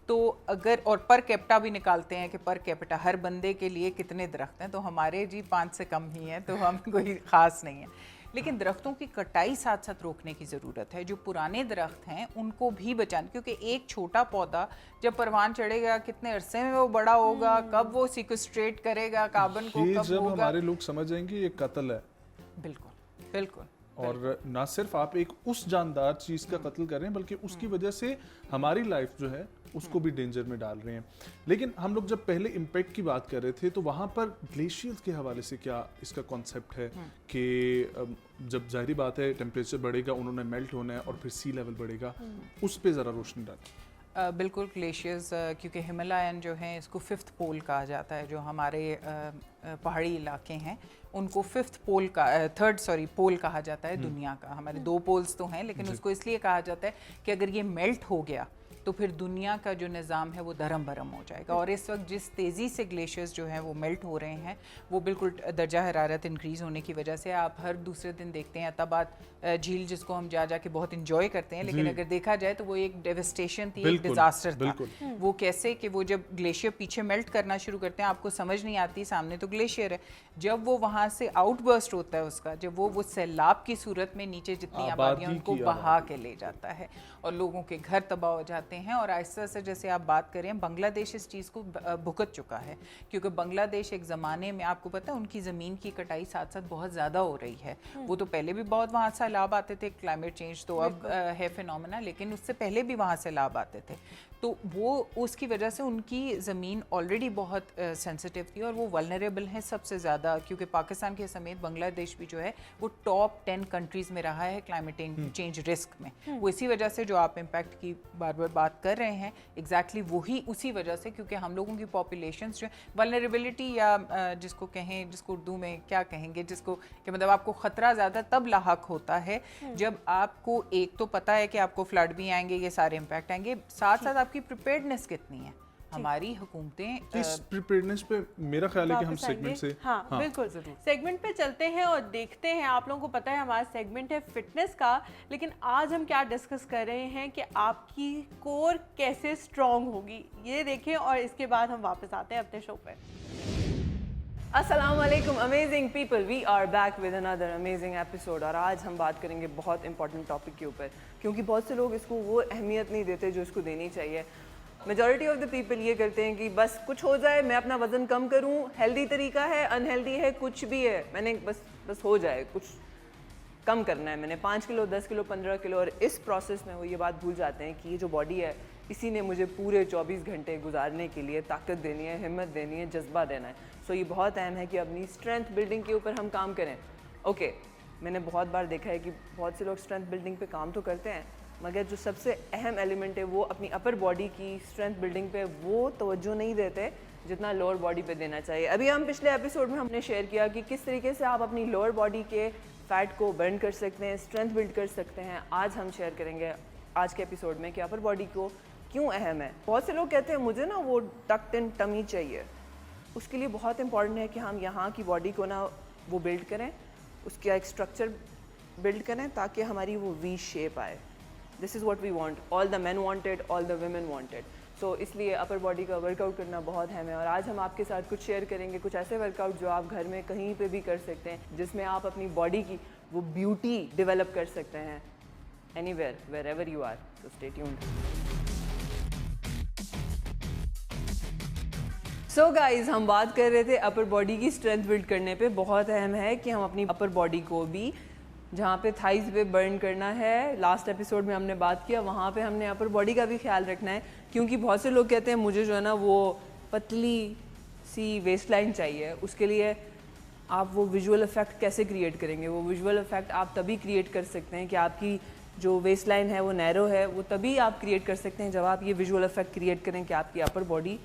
[SPEAKER 3] تو اگر اور پر کیپٹا بھی نکالتے ہیں کہ پر کیپٹا ہر بندے کے لیے کتنے درخت ہیں، تو ہمارے 5 سے کم ہی ہیں، تو ہم کوئی خاص نہیں ہے. لیکن درختوں کی کٹائی ساتھ ساتھ روکنے کی ضرورت ہے. جو پرانے درخت ہیں ان کو بھی بچانے، کیونکہ ایک چھوٹا پودا جب پروان چڑھے گا کتنے عرصے میں وہ بڑا ہوگا، کب وہ سیکوسٹریٹ کرے گا کاربن کو، کب
[SPEAKER 2] جب
[SPEAKER 3] ہوگا.
[SPEAKER 2] ہمارے لوگ سمجھ جائیں گے یہ قتل ہے.
[SPEAKER 3] بالکل بالکل.
[SPEAKER 2] اور نہ صرف آپ ایک اس جاندار چیز کا قتل کر رہے ہیں بلکہ اس کی وجہ سے ہماری لائف جو ہے اس کو بھی ڈینجر میں ڈال رہے ہیں. لیکن ہم لوگ جب پہلے امپیکٹ کی بات کر رہے تھے تو وہاں پر گلیشیئرز کے حوالے سے کیا اس کا کانسیپٹ ہے کہ جب ظاہری بات ہے ٹیمپریچر بڑھے گا، انہوں نے میلٹ ہونا ہے اور پھر سی لیول بڑھے گا، اس پہ ذرا روشنی ڈالیں.
[SPEAKER 3] بالکل. گلیشیئرز کیونکہ ہمالین جو ہیں اس کو 5th پول کہا جاتا ہے. جو ہمارے پہاڑی علاقے ہیں ان کو 5th پول کا 3rd پول کہا جاتا ہے دنیا کا. ہمارے 2 پولز تو ہیں لیکن اس کو اس لیے کہا جاتا ہے کہ اگر یہ میلٹ ہو گیا تو پھر دنیا کا جو نظام ہے وہ دھرم بھرم ہو جائے گا. اور اس وقت جس تیزی سے گلیشیئرز جو ہیں وہ میلٹ ہو رہے ہیں، وہ بالکل درجہ حرارت انکریز ہونے کی وجہ سے آپ ہر دوسرے دن دیکھتے ہیں تبات جھیل جس کو ہم جا کے بہت انجوائے کرتے ہیں، لیکن اگر دیکھا جائے تو وہ ایک ڈیوسٹیشن تھی، ایک ڈیزاسٹر تھا. وہ کیسے کہ وہ جب گلیشیئر پیچھے میلٹ کرنا شروع کرتے ہیں آپ کو سمجھ نہیں آتی، سامنے تو گلیشیئر ہے، جب وہ وہاں سے آؤٹ برسٹ ہوتا ہے اس کا، جب وہ سیلاب کی صورت میں نیچے جتنی آبادیاں ان کو بہا کے لے جاتا ہے اور لوگوں کے گھر تباہ ہو جاتے आते हैं और आहिस्ता आहिस्ता जैसे आप बात कर रहे हैं बांग्ला देश इस चीज़ को भुगत चुका है क्योंकि बांग्लादेश एक ज़माने में आपको पता है उनकी ज़मीन की कटाई साथ साथ बहुत ज़्यादा हो रही है। वो तो पहले भी बहुत वहाँ से सैलाब आते थे, क्लाइमेट चेंज तो अब है फिनोमेना, लेकिन उससे पहले भी वहाँ से सैलाब आते थे। तो वो उसकी वजह से उनकी ज़मीन ऑलरेडी बहुत सेंसिटिव थी और वो वल्नरेबल हैं सबसे ज़्यादा, क्योंकि पाकिस्तान के समेत बांग्लादेश भी जो है वो टॉप 10 कंट्रीज़ में रहा है क्लाइमेट चेंज रिस्क में। वो इसी वजह से जो आप इम्पैक्ट की बार बार बात कर रहे हैं एग्जैक्टली वही उसी वजह से, क्योंकि हम लोगों की पॉपुलेशंस जो वल्नरेबिलिटी या जिसको कहें, जिसको उर्दू में क्या कहेंगे, जिसको कि मतलब आपको ख़तरा ज़्यादा तब लाहक होता है जब आपको एक तो पता है कि आपको फ्लड भी आएंगे, ये सारे इम्पैक्ट आएंगे, साथ साथ आपकी प्रिपेयर्डनेस कितनी है। हमारी हुकूमतें
[SPEAKER 2] इस प्रिपेयर्डनेस पे मेरा ख्याल है कि हम सेगमेंट से
[SPEAKER 1] हाँ बिल्कुल सेगमेंट पे चलते हैं और देखते हैं। आप लोगों को पता है हमारा सेगमेंट है फिटनेस का, लेकिन आज हम क्या डिस्कस कर रहे हैं कि आपकी कोर कैसे स्ट्रांग होगी, ये देखें और इसके बाद हम वापस आते हैं अपने शो पे।
[SPEAKER 5] अस्सलाम वालेकुम amazing people, we are back with another amazing episode. और आज हम बात करेंगे बहुत इंपॉर्टेंट टॉपिक के ऊपर, क्योंकि बहुत से लोग इसको वो अहमियत नहीं देते जो इसको देनी चाहिए। मेजॉरिटी ऑफ द पीपल ये करते हैं कि बस कुछ हो जाए, मैं अपना वज़न कम करूं, हेल्दी तरीका है, अनहेल्दी है, कुछ भी है, मैंने बस हो जाए, कुछ कम करना है, मैंने 5 किलो 10 किलो 15 किलो। और इस प्रोसेस में वो ये बात भूल जाते हैं कि ये जो बॉडी है इसी ने मुझे पूरे 24 घंटे गुजारने के लिए ताकत देनी है, हिम्मत देनी है, जज्बा देना है। सो ये बहुत अहम है कि अपनी स्ट्रेंथ बिल्डिंग के ऊपर हम काम करें। ओके, मैंने बहुत बार देखा है कि बहुत से लोग स्ट्रेंथ बिल्डिंग पे काम तो करते हैं, मगर जो सबसे अहम एलिमेंट है वो अपनी अपर बॉडी की स्ट्रेंथ बिल्डिंग पे वो तवज्जो नहीं देते जितना लोअर बॉडी पे देना चाहिए। अभी हम पिछले एपिसोड में हमने शेयर किया कि किस तरीके से आप अपनी लोअर बॉडी के फैट को बर्न कर सकते हैं, स्ट्रेंथ बिल्ड कर सकते हैं। आज हम शेयर करेंगे आज के एपिसोड में कि अपर बॉडी को क्यों अहम है। बहुत से लोग कहते हैं मुझे ना वो टक्ड इन टमी चाहिए, उसके लिए बहुत इंपॉर्टेंट है कि हम यहाँ की बॉडी को ना वो बिल्ड करें, उसका एक स्ट्रक्चर बिल्ड करें ताकि हमारी वो वी शेप आए। This is what we want, all the men wanted, all the women wanted. So इसलिए अपर बॉडी का वर्कआउट करना बहुत अहम है। और आज हम आपके साथ कुछ शेयर करेंगे, कुछ ऐसे वर्कआउट जो आप घर में कहीं पे भी कर सकते हैं, जिसमें आप अपनी बॉडी की वो ब्यूटी डेवलप कर सकते हैं anywhere wherever you are. So stay tuned. So guys, हम बात कर रहे थे अपर बॉडी की स्ट्रेंथ बिल्ड करने पे। बहुत अहम है कि हम अपनी अपर बॉडी को भी जहाँ पे थाइज पे बर्न करना है, लास्ट एपिसोड में हमने बात किया, वहाँ पे हमने अपर बॉडी का भी ख्याल रखना है। क्योंकि बहुत से लोग कहते हैं मुझे जो है ना वो पतली सी वेस्ट लाइन चाहिए। उसके लिए आप वो विजुअल इफेक्ट कैसे क्रिएट करेंगे? वो विजुअल इफेक्ट आप तभी क्रिएट कर सकते हैं कि आपकी जो वेस्ट लाइन है वो नैरो है, वो तभी आप क्रिएट कर सकते हैं जब आप ये विजुअल इफेक्ट क्रिएट करें कि आपकी upper body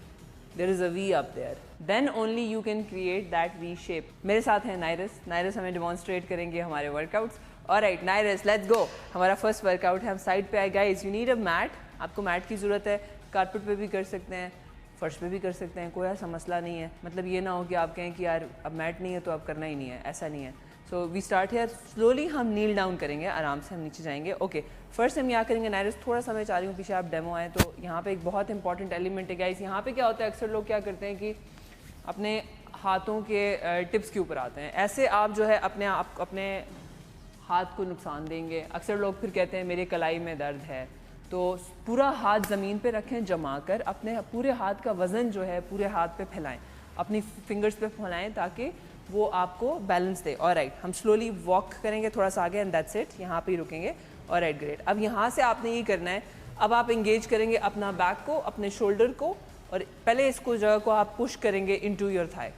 [SPEAKER 5] there is a V up there, then only you can create that V shape। मेरे साथ है नाइरस। नाइरस हमें डेमोन्स्ट्रेट करेंगे हमारे वर्कआउट्स। ऑलराइट नाइरस, लेट्स गो। हमारा फर्स्ट वर्कआउट है, हम साइड पे आए। Guys, you need a mat, आपको मैट की ज़रूरत है। कारपेट पे भी कर सकते हैं, फर्श पे भी कर सकते हैं, कोई ऐसा मसला नहीं है। मतलब ये ना हो कि आप कहें कि यार अब मैट नहीं है तो अब करना ही नहीं है, ऐसा नहीं है। So we start here, slowly हम नील डाउन करेंगे, आराम से हम नीचे जाएंगे। ओके, फर्स्ट हम यहाँ करेंगे। नाइरस, थोड़ा सा मैं चाह रही हूँ पीछे आप डेमो आए। तो यहाँ पे एक बहुत इंपॉर्टेंट एलिमेंट है गाइस। यहाँ पे क्या होता है, अक्सर लोग क्या करते हैं कि अपने हाथों के टिप्स के ऊपर आते हैं। ऐसे आप जो है अपने हाथ को नुकसान देंगे। अक्सर लोग फिर कहते हैं मेरे कलाई में दर्द है, तो पूरा हाथ ज़मीन पे रखें जमा कर, अपने पूरे हाथ का वज़न जो है पूरे हाथ पे फैलाएं, अपनी फिंगर्स पे फैलाएं ताकि वो आपको बैलेंस दे। ऑलराइट, हम स्लोली वॉक करेंगे थोड़ा सा आगे एंड दैट्स इट, यहाँ पे ही रुकेंगे। Alright, great. अब यहाँ से आपने ये करना है, अब आप इंगेज करेंगे अपना बैक को, अपने शोल्डर को, और पहले इसको जगह को आप पुश करेंगे इनटू योर थाई।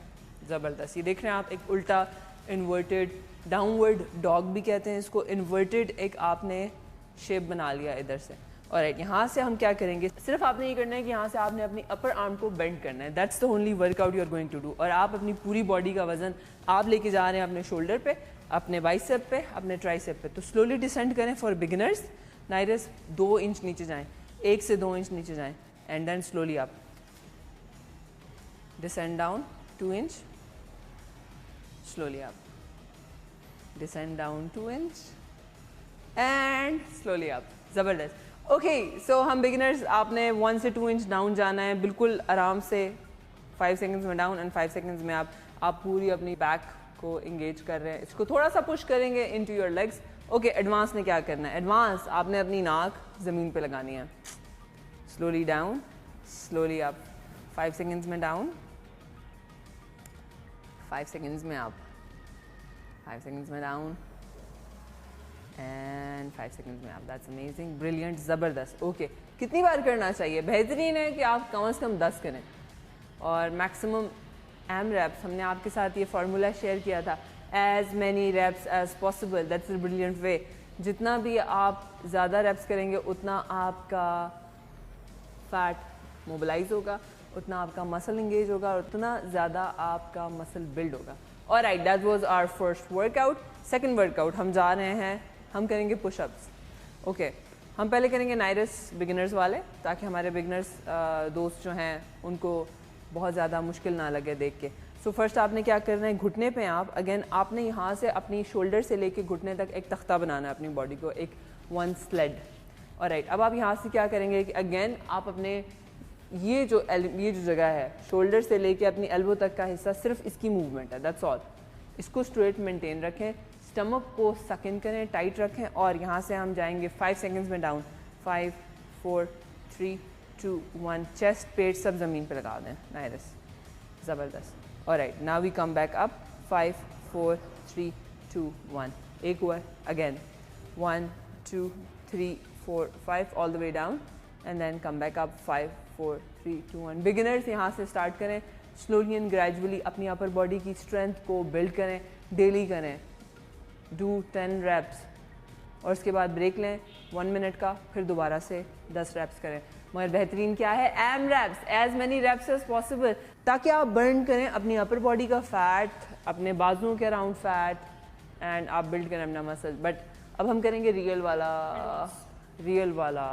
[SPEAKER 5] ज़बरदस्त। ये देख रहे हैं आप, एक उल्टा इन्वर्टेड डाउनवर्ड डॉग भी कहते हैं इसको, इन्वर्टेड एक आपने शेप बना लिया इधर से। ऑलराइट, यहाँ से हम क्या करेंगे, सिर्फ आपने ये करना है कि यहाँ से आपने अपनी अपर आर्म को बेंड करना है। That's the only workout you are going to do. और आप अपनी पूरी बॉडी का वजन आप लेके जा रहे हैं अपने शोल्डर पे, अपने बाइसेप पे, अपने ट्राइसेप पे। तो स्लोली डिसेंड करें फॉर बिगिनर्स। नाइरस, 2 इंच नीचे जाएं, 1 से 2 इंच नीचे जाएं, and then slowly up, descend down 2 inch, slowly up, descend down 2 inch and slowly up. ज़बरदस्त। ओके, सो हम बिगिनर्स, आपने 1 से 2 इंच डाउन जाना है, बिल्कुल आराम से 5 सेकंड्स में डाउन एंड 5 सेकंड्स में आप पूरी अपनी बैक को इंगेज कर रहे हैं। इसको थोड़ा सा पुश करेंगे into your legs. Okay, advance ने क्या करना है, एडवांस आपने अपनी नाक ज़मीन पे लगानी है। slowly down, slowly up. 5 seconds में down, 5 seconds में up, 5 seconds में down, and 5 seconds में up. That's amazing, brilliant, ज़बरदस्त. Okay, कितनी बार करना चाहिए? बेहतरीन है कि आप कम से कम 10 करें और मैक्सिमम एम reps हमने आपके साथ ये फार्मूला शेयर किया था, as many reps as possible. That's a brilliant way. जितना भी आप ज़्यादा reps करेंगे उतना आपका फैट मोबिलाइज होगा, उतना आपका मसल इंगेज होगा और उतना ज़्यादा आपका मसल बिल्ड होगा. Alright, that was our first workout. Second workout हम जा रहे हैं, हम करेंगे पुशअप्स. ओके, हम पहले करेंगे नाइरस बिगिनर्स वाले, ताकि हमारे बिगिनर्स दोस्त जो हैं उनको बहुत ज़्यादा मुश्किल ना लगे देख के. सो फर्स्ट आपने क्या करना है, घुटने पे आप अगेन आपने यहाँ से अपनी शोल्डर से लेके घुटने तक एक तख्ता बनाना है अपनी बॉडी को, एक वन स्लेड. ऑलराइट, अब आप यहाँ से क्या करेंगे कि अगेन आप अपने ये जो जगह है शोल्डर से लेके अपनी एल्बो तक का हिस्सा, सिर्फ इसकी मूवमेंट है, दैट्स ऑल. इसको स्ट्रेट मेंटेन रखें, स्टमक को सक इन करें, टाइट रखें और यहाँ से हम जाएंगे 5 सेकंड्स में डाउन. 5 4 3 2 1. चेस्ट पेट सब ज़मीन पे लगा दें. नाइस, ज़बरदस्त. Alright, now we come back up. 5 4 3 2 1. एक हुआ again. 1 2 3 4 5 all the way down and then come back up. 5 4 3 2 1. Beginners यहाँ से स्टार्ट करें, स्लोली एंड ग्रेजुअली अपनी अपर बॉडी की स्ट्रेंथ को बिल्ड करें, डेली करें. डू 10 reps और उसके बाद ब्रेक लें 1 मिनट का, फिर दोबारा से 10 reps करें. मगर बेहतरीन क्या है, aim reps, as many reps as possible, ताकि आप बर्न करें अपनी अपर बॉडी का फैट, अपने बाजुओं के अराउंड फैट, एंड आप बिल्ड करें अपना मसल. बट अब हम करेंगे रियल वाला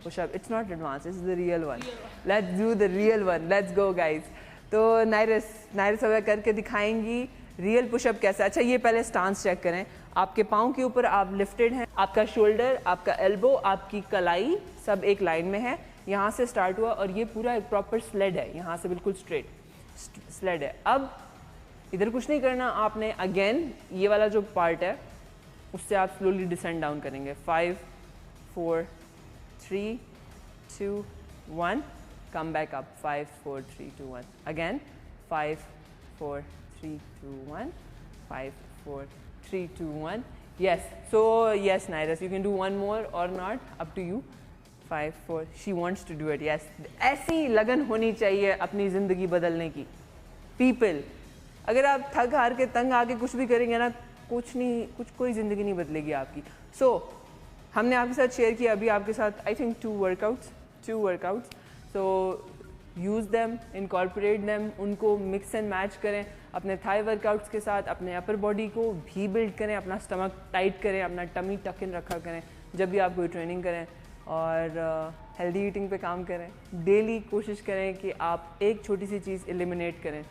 [SPEAKER 5] pushup. It's not advance, it's the real one. Let's do the real one. Let's go guys. तो नाइरस अब करके दिखाएंगी रियल पुशअप कैसे. अच्छा, ये पहले स्टांस चेक करें. आपके पाँव के ऊपर आप लिफ्टेड हैं, आपका शोल्डर, आपका एल्बो, आपकी कलाई सब एक लाइन में है. यहाँ से स्टार्ट हुआ और ये पूरा एक प्रॉपर स्लेड है, यहाँ से बिल्कुल स्ट्रेट स्लेड है. अब इधर कुछ नहीं करना आपने. अगेन ये वाला जो पार्ट है उससे आप स्लोली डिसेंड डाउन करेंगे. 5 4 3 2 1. कम back up. 5 4 3 2 1. Again 5 4 3 2 1. 5 4 3 2 1. Yes. So yes, Nairas, you can do one more or not, up to you. 5 4. She wants to do it. Yes. ऐसी लगन होनी चाहिए अपनी ज़िंदगी बदलने की. People, अगर आप थक हार के तंग आके कुछ भी करेंगे ना, कोई ज़िंदगी नहीं बदलेगी आपकी. So हमने आपके साथ शेयर किया अभी आपके साथ I think 2 workouts. So use them, incorporate them, उनको mix and match करें. अपने थाई वर्कआउट्स के साथ अपने अपर बॉडी को भी बिल्ड करें, अपना स्टमक टाइट करें, अपना टमी टक इन रखा करें जब भी आप कोई ट्रेनिंग करें. और हेल्दी ईटिंग पे काम करें. डेली कोशिश करें कि आप एक छोटी सी चीज़ एलिमिनेट करें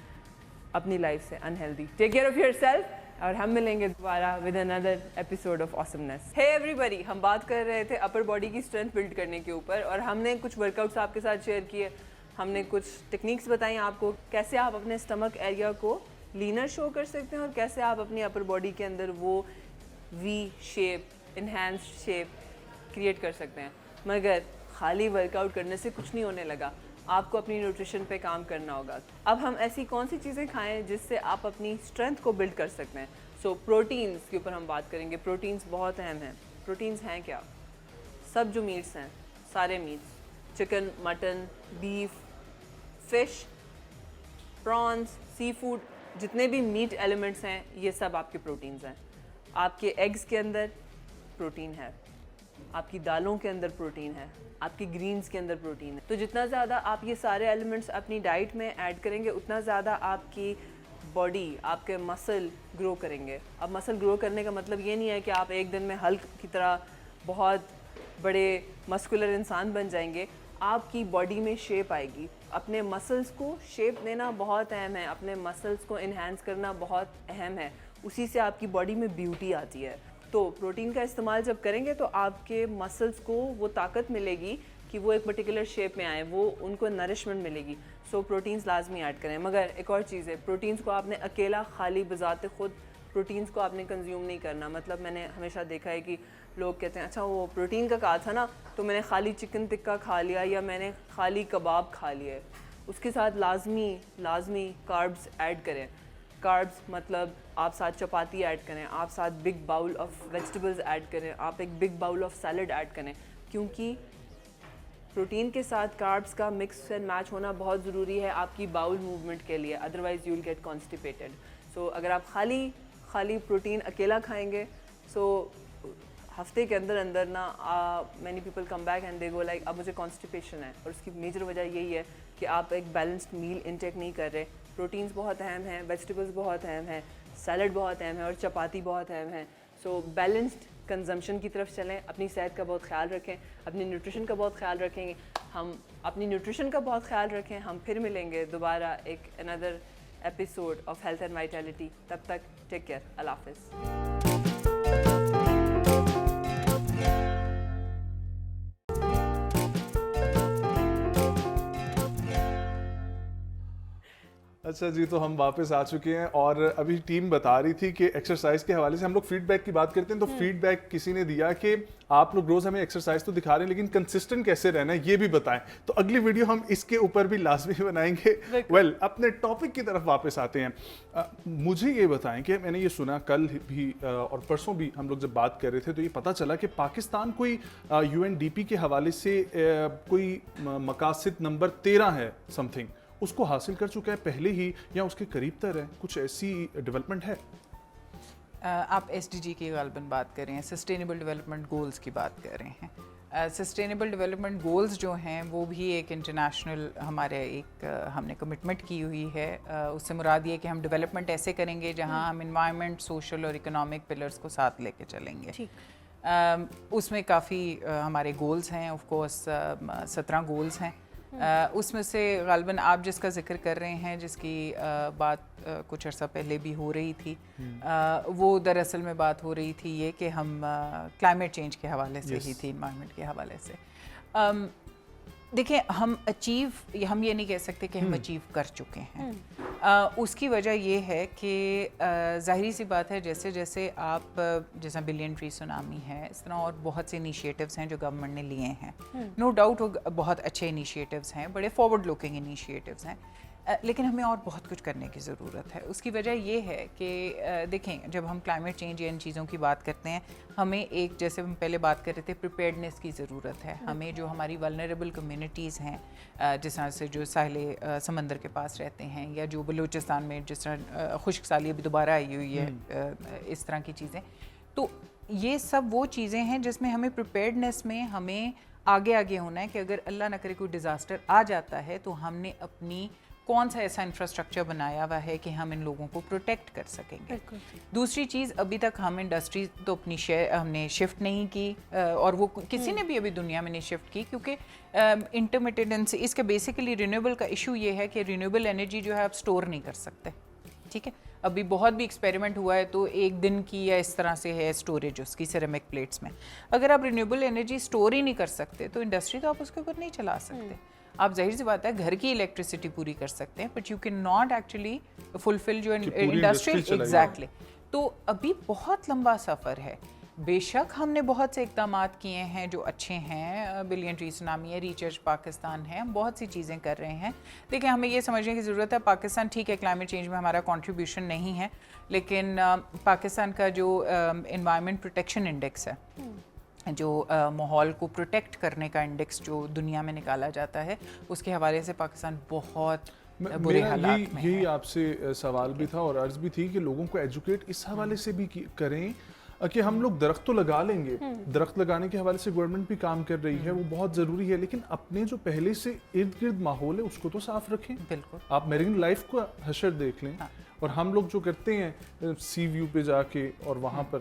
[SPEAKER 5] अपनी लाइफ से, unhealthy. Take care of yourself और हम मिलेंगे दोबारा with another episode of awesomeness. Hey everybody, हम बात कर रहे थे अपर बॉडी की स्ट्रेंथ बिल्ड करने के ऊपर और हमने कुछ वर्कआउट्स आपके साथ शेयर किए. हमने कुछ टेक्निक्स बताई आपको कैसे आप अपने स्टमक एरिया को लीनर शो कर सकते हैं और कैसे आप अपनी अपर बॉडी के अंदर वो V shape, enhanced shape create कर सकते हैं. मगर खाली वर्कआउट करने से कुछ नहीं होने लगा, आपको अपनी न्यूट्रिशन पे काम करना होगा. अब हम ऐसी कौन सी चीज़ें खाएं जिससे आप अपनी स्ट्रेंथ को बिल्ड कर सकते हैं. सो प्रोटीन्स के ऊपर हम बात करेंगे. प्रोटीन्स बहुत अहम हैं. प्रोटीन्स हैं क्या? सब जो मीट्स हैं, सारे meats, chicken, mutton, beef, fish, prawns, seafood, जितने भी मीट एलिमेंट्स हैं ये सब आपके प्रोटीन्स हैं. आपके एग्स के अंदर प्रोटीन है, आपकी दालों के अंदर प्रोटीन है, आपकी ग्रीन्स के अंदर प्रोटीन है. तो जितना ज़्यादा आप ये सारे एलिमेंट्स अपनी डाइट में ऐड करेंगे उतना ज़्यादा आपकी बॉडी, आपके मसल ग्रो करेंगे. अब मसल ग्रो करने का मतलब ये नहीं है कि आप एक दिन में हल्क की तरह बहुत बड़े मस्कुलर इंसान बन जाएंगे. आपकी बॉडी में शेप आएगी. अपने मसल्स को शेप देना बहुत अहम है, अपने मसल्स को इन्हांस करना बहुत अहम है. उसी से आपकी बॉडी में ब्यूटी आती है. तो प्रोटीन का इस्तेमाल जब करेंगे तो आपके मसल्स को वो ताकत मिलेगी कि वो एक पर्टिकुलर शेप में आए, वो उनको नरिशमेंट मिलेगी. सो प्रोटीन्स लाजमी ऐड करें. मगर एक और चीज़ है, प्रोटीन्स को आपने अकेला खाली बजाते खुद پروٹینس کو آپ نے کنزیوم نہیں کرنا. مطلب میں نے ہمیشہ دیکھا ہے کہ لوگ کہتے ہیں اچھا وہ پروٹین کا کہا تھا نا تو میں نے خالی چکن ٹکا کھا لیا یا میں نے خالی کباب کھا لیا ہے. اس کے ساتھ لازمی کاربز ایڈ کریں. کاربز مطلب آپ ساتھ چپاتی ایڈ کریں, آپ ساتھ big bowl of vegetables add کریں, آپ ایک big bowl of salad add کریں, کیونکہ پروٹین کے ساتھ کاربز کا مکس اینڈ میچ ہونا بہت ضروری ہے آپ کی باؤل موومنٹ کے لیے, ادروائز یو ول گیٹ کانسٹیپیٹڈ. سو اگر آپ خالی پروٹین اکیلا کھائیں گے سو ہفتے کے اندر نا many people come back and they go like اب مجھے کانسٹیپیشن ہے, اور اس کی میجر وجہ یہی ہے کہ آپ ایک بیلنسڈ میل انٹیک نہیں کر رہے. پروٹینز بہت اہم ہیں, ویجیٹیبلز بہت اہم ہیں, سیلڈ بہت اہم ہے اور چپاتی بہت اہم ہے. سو بیلنسڈ کنزمپشن کی طرف چلیں, اپنی صحت کا بہت خیال رکھیں, اپنی نیوٹریشن کا بہت خیال رکھیں گے. ہم اپنی نیوٹریشن کا بہت خیال رکھیں. ہم پھر ملیں گے دوبارہ ایک another episode of health and vitality. تب تک ٹیک کیئر, اللہ حافظ.
[SPEAKER 2] اچھا جی, تو ہم واپس آ چکے ہیں اور ابھی ٹیم بتا رہی تھی کہ ایکسرسائز کے حوالے سے ہم لوگ فیڈ بیک کی بات کرتے ہیں. تو فیڈ بیک کسی نے دیا کہ آپ لوگ روز ہمیں ایکسرسائز تو دکھا رہے ہیں لیکن کنسسٹنٹ کیسے رہنا ہے یہ بھی بتائیں. تو اگلی ویڈیو ہم اس کے اوپر بھی لازمی بنائیں گے. ویل, اپنے ٹاپک کی طرف واپس آتے ہیں. مجھے یہ بتائیں کہ میں نے یہ سنا کل بھی اور پرسوں بھی ہم لوگ جب بات کر رہے تھے تو یہ پتہ چلا کہ پاکستان کوئی UNDP کے حوالے سے کوئی مقاصد نمبر 13 ہے سم تھنگ, اس کو حاصل کر چکا ہے پہلے ہی یا اس کے قریب تر ہے. کچھ ایسی ڈیولپمنٹ ہے؟
[SPEAKER 3] آپ SDG کی غالباً بات کر رہے ہیں, سسٹینیبل ڈیولپمنٹ گولز کی بات کر رہے ہیں. سسٹینیبل ڈیولپمنٹ گولز جو ہیں وہ بھی ایک انٹرنیشنل ہمارے ہم نے کمٹمنٹ کی ہوئی ہے. اس سے مراد یہ کہ ہم ڈیولپمنٹ ایسے کریں گے جہاں ہم انوائرمنٹ, سوشل اور اکنامک پلرز کو ساتھ لے کے چلیں گے. اس میں کافی ہمارے گولز ہیں, آف کورس 17 گولز ہیں. اس میں سے غالباً آپ جس کا ذکر کر رہے ہیں, جس کی بات کچھ عرصہ پہلے بھی ہو رہی تھی, وہ دراصل میں بات ہو رہی تھی یہ کہ ہم کلائمیٹ چینج کے حوالے سے ہی تھی, انوائرمنٹ کے حوالے سے. دیکھیں ہم یہ نہیں کہہ سکتے کہ ہم اچیو کر چکے ہیں. اس کی وجہ یہ ہے کہ ظاہری سی بات ہے جیسے جیسے آپ جیسا بلین ٹری سونامی ہے, اس طرح اور بہت سے انیشیٹیوز ہیں جو گورنمنٹ نے لیے ہیں. نو ڈاؤٹ وہ بہت اچھے انیشیٹیوز ہیں, بڑے فارورڈ لوکنگ انیشیٹیوز ہیں, لیکن ہمیں اور بہت کچھ کرنے کی ضرورت ہے. اس کی وجہ یہ ہے کہ دیکھیں جب ہم کلائمیٹ چینج یا ان چیزوں کی بات کرتے ہیں, ہمیں ایک جیسے ہم پہلے بات کر رہے تھے پریپیئرڈنیس کی ضرورت ہے. ہمیں جو ہماری ولنریبل کمیونٹیز ہیں, جس طرح سے جو ساحل سمندر کے پاس رہتے ہیں یا جو بلوچستان میں جس طرح خشک سالی ابھی دوبارہ آئی ہوئی ہے, اس طرح کی چیزیں, تو یہ سب وہ چیزیں ہیں جس میں ہمیں پریپیئرڈنیس میں ہمیں آگے ہونا ہے کہ اگر اللہ نہ کرے کوئی ڈیزاسٹر آ جاتا ہے تو ہم نے اپنی کون سا ایسا انفراسٹرکچر بنایا ہوا ہے کہ ہم ان لوگوں کو پروٹیکٹ کر سکیں گے. دوسری چیز, ابھی تک ہم انڈسٹری تو اپنی ہم نے شفٹ نہیں کی, اور وہ کسی نے بھی ابھی دنیا میں نہیں شفٹ کی, کیونکہ انٹرمیٹنس اس کے بیسیکلی رینیویبل کا ایشو یہ ہے کہ رینیویبل انرجی جو ہے آپ اسٹور نہیں کر سکتے. ٹھیک ہے, ابھی بہت بھی ایکسپیریمنٹ ہوا ہے تو ایک دن کی یا اس طرح سے ہے اسٹوریج اس کی سیرامک پلیٹس میں. اگر آپ رینیویبل انرجی اسٹور ہی نہیں کر سکتے تو انڈسٹری تو آپ اس کے اوپر نہیں چلا سکتے. آپ ظاہر سی بات ہے گھر کی الیکٹریسٹی پوری کر سکتے ہیں, but you can not actually fulfil جو انڈسٹریل. ایگزیکٹلی. تو ابھی بہت لمبا سفر ہے. بے شک ہم نے بہت سے اقدامات کیے ہیں جو اچھے ہیں, بلین ٹری سونامی ہے, ریچرچ پاکستان ہے, ہم بہت سی چیزیں کر رہے ہیں. لیکن ہمیں یہ سمجھنے کی ضرورت ہے پاکستان ٹھیک ہے کلائمیٹ چینج میں ہمارا کنٹریبیوشن نہیں ہے, لیکن پاکستان کا جو انوائرمنٹ پروٹیکشن انڈیکس ہے, جو ماحول کو پروٹیکٹ کرنے کا انڈیکس جو دنیا میں نکالا جاتا ہے, اس کے حوالے سے پاکستان بہت برے حالات میں ہے.
[SPEAKER 2] یہی آپ سے سوال بھی تھا اور عرض بھی تھی کہ لوگوں کو ایجوکیٹ اس حوالے سے بھی کریں کہ ہم لوگ درخت تو لگا لیں گے, درخت لگانے کے حوالے سے گورنمنٹ بھی کام کر رہی ہے, وہ بہت ضروری ہے, لیکن اپنے جو پہلے سے ارد گرد ماحول ہے اس کو تو صاف رکھیں.
[SPEAKER 3] بالکل.
[SPEAKER 2] آپ میرین لائف کو حشر دیکھ لیں, اور ہم لوگ جو کرتے ہیں سی ویو پہ جا کے اور وہاں پر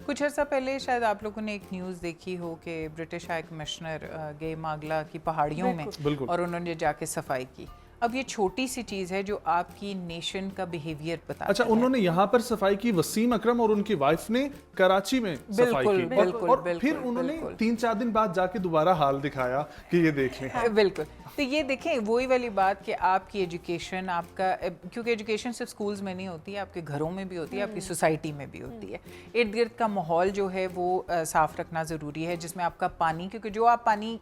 [SPEAKER 3] کچھ عرصہ پہلے شاید آپ لوگوں نے ایک نیوز دیکھی ہو کہ برٹش ہائی کمشنر گئے ماگلا کی پہاڑیوں میں اور انہوں نے جا کے صفائی کی. اب یہ چھوٹی سی چیز ہے جو آپ کی نیشن کا بیہیویئر بتا
[SPEAKER 2] اچھا انہوں نے یہاں پر صفائی کی، وسیم اکرم اور ان کی وائف نے کراچی میں صفائی کی، اور پھر انہوں نے 3-4 دن بعد جا کے دوبارہ حال دکھایا کہ یہ دیکھ لیں.
[SPEAKER 3] بالکل. تو یہ دیکھیں وہی والی بات کہ آپ کی ایجوکیشن، آپ کا، کیونکہ ایجوکیشن صرف سکولز میں نہیں ہوتی ہے، آپ کے گھروں میں بھی ہوتی ہے، آپ کی سوسائٹی میں بھی ہوتی ہے. ارد گرد کا ماحول جو ہے وہ صاف رکھنا ضروری ہے، جس میں آپ کا پانی، کیونکہ جو آپ پانی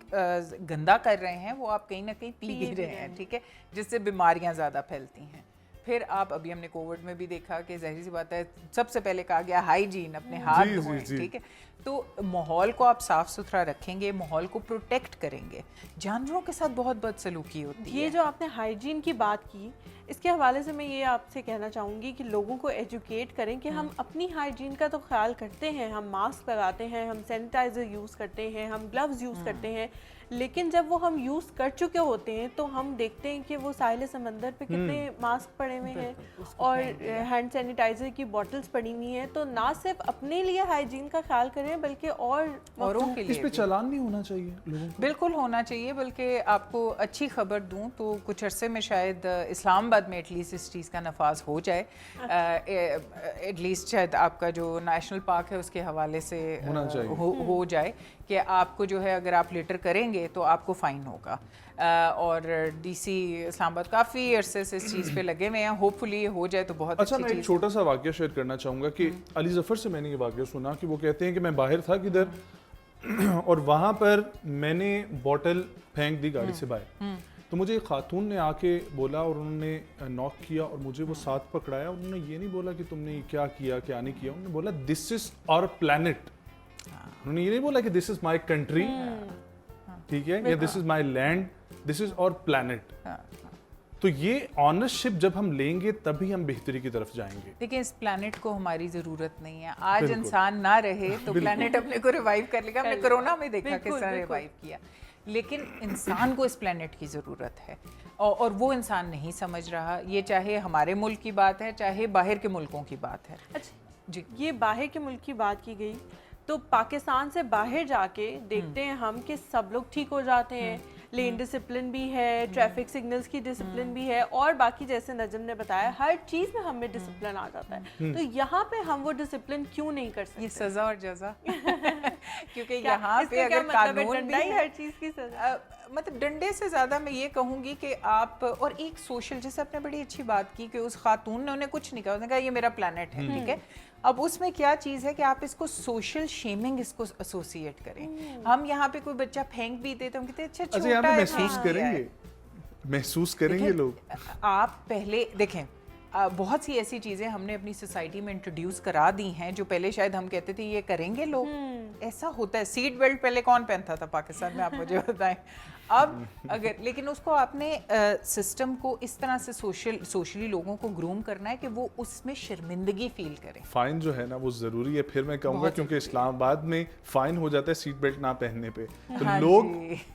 [SPEAKER 3] گندا کر رہے ہیں وہ آپ کہیں نہ کہیں پی بھی رہے ہیں، ٹھیک ہے، جس سے بیماریاں زیادہ پھیلتی ہیں. پھر آپ ابھی ہم نے کووڈ میں بھی دیکھا کہ ظاہر سی بات ہے سب سے پہلے کہا گیا ہائیجین، اپنے ہاتھ دھوئیں، ٹھیک ہے. تو ماحول کو آپ صاف ستھرا رکھیں گے، ماحول کو پروٹیکٹ کریں گے. جانوروں کے ساتھ بہت بدسلوکی ہوتی ہے.
[SPEAKER 1] یہ جو آپ نے ہائیجین کی بات کی، اس کے حوالے سے میں یہ آپ سے کہنا چاہوں گی کہ لوگوں کو ایجوکیٹ کریں کہ ہم اپنی ہائیجین کا تو خیال کرتے ہیں، ہم ماسک لگاتے ہیں، ہم سینیٹائزر یوز کرتے ہیں، ہم گلوز یوز کرتے ہیں، لیکن جب وہ ہم یوز کر چکے ہوتے ہیں تو ہم دیکھتے ہیں کہ وہ ساحل سمندر پہ کتنے ماسک پڑے ہوئے ہیں اور ہینڈ سینیٹائزر کی بوٹلز پڑی ہوئی ہیں. تو نہ صرف اپنے لیے ہائیجین کا خیال کریں بلکہ
[SPEAKER 3] اوروں کے لیے
[SPEAKER 2] اس پہ چالان نہیں ہونا چاہیے لوگوں کو؟
[SPEAKER 3] بالکل ہونا چاہیے. بلکہ آپ کو اچھی خبر دوں تو کچھ عرصے میں شاید اسلام آباد میں ایٹ لیسٹ اس چیز کا نفاذ ہو جائے. ایٹ لیسٹ شاید آپ کا جو نیشنل پارک ہے اس کے حوالے سے ہو جائے کہ آپ کو جو ہے اگر آپ لیٹر کریں گے تو آپ کو فائن ہوگا. اور ڈی سی اسلام آباد کافی عرصے سے اس چیز پہ لگے ہوئے ہیں. ہوپ فلی یہ ہو جائے تو بہت
[SPEAKER 2] اچھا.
[SPEAKER 3] اچھی
[SPEAKER 2] میں
[SPEAKER 3] چیز.
[SPEAKER 2] ایک چھوٹا سا واقعہ شیئر کرنا چاہوں گا کہ علی ظفر سے میں نے یہ واقعہ سنا کہ وہ کہتے ہیں کہ میں باہر تھا کدھر اور وہاں پر میں نے بوٹل پھینک دی گاڑی سے باہر، تو مجھے ایک خاتون نے آ کے بولا اور انہوں نے نوک کیا اور مجھے وہ ساتھ پکڑایا. انہوں نے یہ نہیں بولا کہ تم نے کیا کیا کیا نہیں کیا، انہوں نے بولا دس از اور پلانٹ. انہوں نے یہ نہیں بولا کہ دس از مائی کنٹری، ٹھیک ہے، یا دس از مائی لینڈ، دس از اور پلانٹ. تو یہ آنرشپ جب ہم لیں گے تبھی ہم بہتری کی طرف جائیں گے.
[SPEAKER 3] لیکن اس پلانٹ کو ہماری ضرورت نہیں ہے. آج انسان نہ رہے تو پلانٹ اپنے کو ریوائیو کر لے گا. ہم نے کرونا میں دیکھا کس طرح ریوائیو کیا. لیکن انسان کو اس پلانٹ کی ضرورت ہے اور وہ انسان نہیں سمجھ رہا. یہ چاہے ہمارے ملک کی بات ہے چاہے باہر کے ملکوں کی بات ہے.
[SPEAKER 1] جی یہ باہر کے ملک کی بات کی گئی تو پاکستان سے باہر جا کے دیکھتے ہیں ہم کہ سب لوگ ٹھیک ہو جاتے ہیں. لین ڈسپلن بھی ہے، ٹریفک سگنلز کی ڈسپلن بھی ہے، اور باقی جیسے نجم نے بتایا ہر چیز میں ہمیں ڈسپلن آ جاتا ہے. تو یہاں پہ ہم وہ ڈسپلن کیوں نہیں کر سکتے؟
[SPEAKER 3] یہ سزا اور جزا. کیونکہ یہاں پہ اگر قانون بھی
[SPEAKER 1] ہر چیز کی سزا،
[SPEAKER 3] مطلب ڈنڈے سے زیادہ میں یہ کہوں گی کہ آپ، اور ایک سوشل، جیسے آپ نے بڑی اچھی بات کی کہ اس خاتون نے انہیں کچھ نہیں کہا، اس نے کہا یہ میرا پلانٹ ہے، ٹھیک ہے. اب اس میں کیا چیز ہے کہ آپ اس کو سوشل شیمنگ اس کو ایسوسیٹ کریں. ہم یہاں پہ کوئی بچہ پھینک بھی دے تو ہم کہتے ہیں اچھا چھوٹا ہے،
[SPEAKER 2] محسوس کریں گے لوگ.
[SPEAKER 3] آپ پہلے دیکھیں بہت سی ایسی چیزیں ہم نے اپنی سوسائٹی میں انٹروڈیوس کرا دی ہیں جو پہلے شاید ہم کہتے تھے یہ کریں گے لوگ. ایسا ہوتا ہے. سیٹ بیلٹ پہلے کون پہنتا تھا پاکستان میں، آپ مجھے بتائیں. اب اگر لیکن اس کو آپ نے سسٹم کو اس طرح سے سوشلی لوگوں کو گروم کرنا ہے کہ وہ اس میں شرمندگی فیل کریں.
[SPEAKER 2] فائن جو ہے نا وہ ضروری ہے. پھر میں کہوں گا کیونکہ اسلام آباد میں فائن ہو جاتا ہے سیٹ بیلٹ نہ پہننے پہ، تو لوگ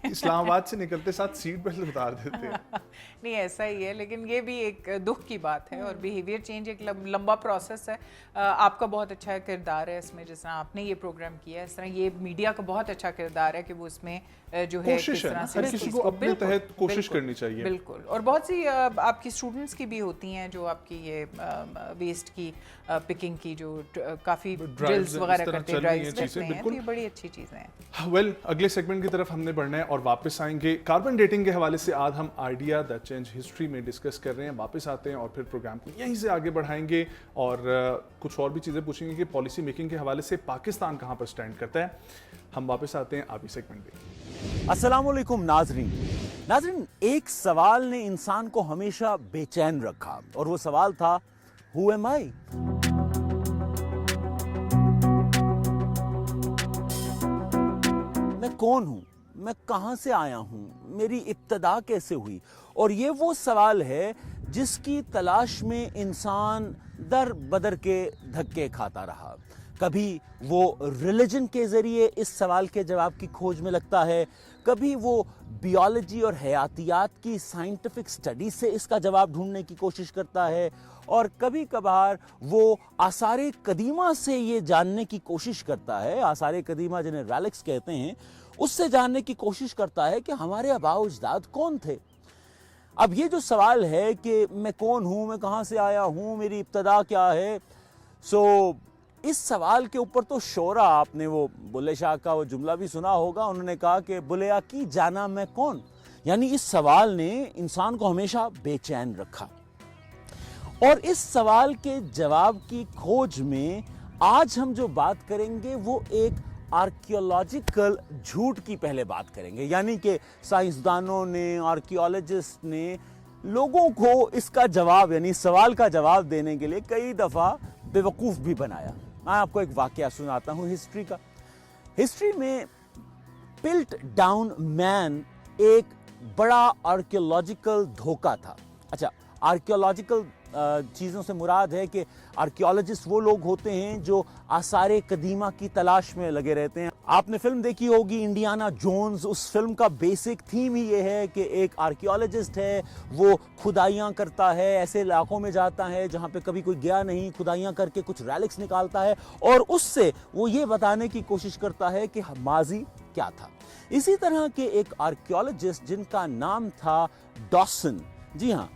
[SPEAKER 2] اسلام آباد سے نکلتے ساتھ سیٹ بیلٹ اتار دیتے ہیں.
[SPEAKER 3] نہیں ایسا ہی ہے، لیکن یہ بھی ایک دکھ کی بات ہے. اور بیہیویئر چینج ایک لمبا پروسیس ہے. آپ کا بہت اچھا کردار ہے اس میں، جس طرح آپ نے یہ پروگرام کیا ہے، اس طرح یہ میڈیا کا بہت اچھا کردار ہے کہ وہ اس میں جو ہے کس طرح سے
[SPEAKER 2] ہر کسی کو اپنے تحت کوشش کرنی چاہیے.
[SPEAKER 3] بالکل. اور بہت سی آپ کی اسٹوڈنٹس کی بھی ہوتی ہیں جو آپ کی یہ ویسٹ کی پکنگ کی جو کافی ڈرلز وغیرہ کرتے ہیں، ڈرائیوز کرتے ہیں، تو یہ بڑی اچھی چیزیں ہیں.
[SPEAKER 2] ویل اگلے سیگمنٹ کی طرف ہم نے بڑھنا ہے اور واپس آئیں گے. کاربن ڈیٹنگ کے حوالے سے آج ہم آئیڈیا دا چینج ہسٹری میں ڈسکس کر رہے ہیں. واپس آتے ہیں اور پھر پروگرام کو یہیں سے آگے بڑھائیں گے اور کچھ اور بھی چیزیں پوچھیں گے کہ پالیسی میکنگ کے حوالے سے پاکستان کہاں پر سٹینڈ کرتا ہے. ہم واپس آتے ہیں آبی سیگمنٹ میں.
[SPEAKER 6] السلام علیکم ناظرین، ایک سوال نے انسان کو ہمیشہ بے چین رکھا اور وہ سوال تھا Who am I؟ میں کون ہوں؟ میں کہاں سے آیا ہوں؟ میری ابتدا کیسے ہوئی؟ اور یہ وہ سوال ہے جس کی تلاش میں انسان در بدر کے دھکے کھاتا رہا. کبھی وہ ریلیجن کے ذریعے اس سوال کے جواب کی کھوج میں لگتا ہے، کبھی وہ بیالوجی اور حیاتیات کی سائنٹیفک سٹڈی سے اس کا جواب ڈھونڈنے کی کوشش کرتا ہے، اور کبھی کبھار وہ آثار قدیمہ سے یہ جاننے کی کوشش کرتا ہے، آثار قدیمہ جنہیں ریلکس کہتے ہیں، اس سے جاننے کی کوشش کرتا ہے کہ ہمارے آباء و اجداد کون تھے. اب یہ جو سوال ہے کہ میں کون ہوں, میں کہاں سے آیا ہوں, میری ابتدا کیا ہے, اس سوال کے اوپر تو شعرا, آپ نے وہ بلے شاہ کا وہ جملہ بھی سنا ہوگا, انہوں نے کہا کہ بلیا کی جانا میں کون. یعنی اس سوال نے انسان کو ہمیشہ بے چین رکھا. اور اس سوال کے جواب کی کھوج میں آج ہم جو بات کریں گے وہ ایک آرکیولوجیکل جھوٹ کی پہلے بات کریں گے. یعنی کہ سائنسدانوں نے, آرکیولوجسٹ نے لوگوں کو اس کا جواب, یعنی سوال کا جواب دینے کے لیے کئی دفعہ بے وقوف بھی بنایا. میں آپ کو ایک واقعہ سناتا ہوں ہسٹری کا. ہسٹری میں پلٹ ڈاؤن مین ایک بڑا آرکیولوجیکل دھوکہ تھا. اچھا, آرکیولوجیکل چیزوں سے مراد ہے کہ آرکیولوجسٹ وہ لوگ ہوتے ہیں جو آثار قدیمہ کی تلاش میں لگے رہتے ہیں. آپ نے فلم دیکھی ہوگی انڈیانا جونز, اس فلم کا بیسک تھیم ہی یہ ہے کہ ایک آرکیولوجسٹ ہے, وہ کھدائیاں کرتا ہے, ایسے علاقوں میں جاتا ہے جہاں پہ کبھی کوئی گیا نہیں, کھدائیاں کر کے کچھ ریلکس نکالتا ہے اور اس سے وہ یہ بتانے کی کوشش کرتا ہے کہ ماضی کیا تھا. اسی طرح کے ایک آرکیولوجسٹ جن کا نام تھا ڈاسن, جی ہاں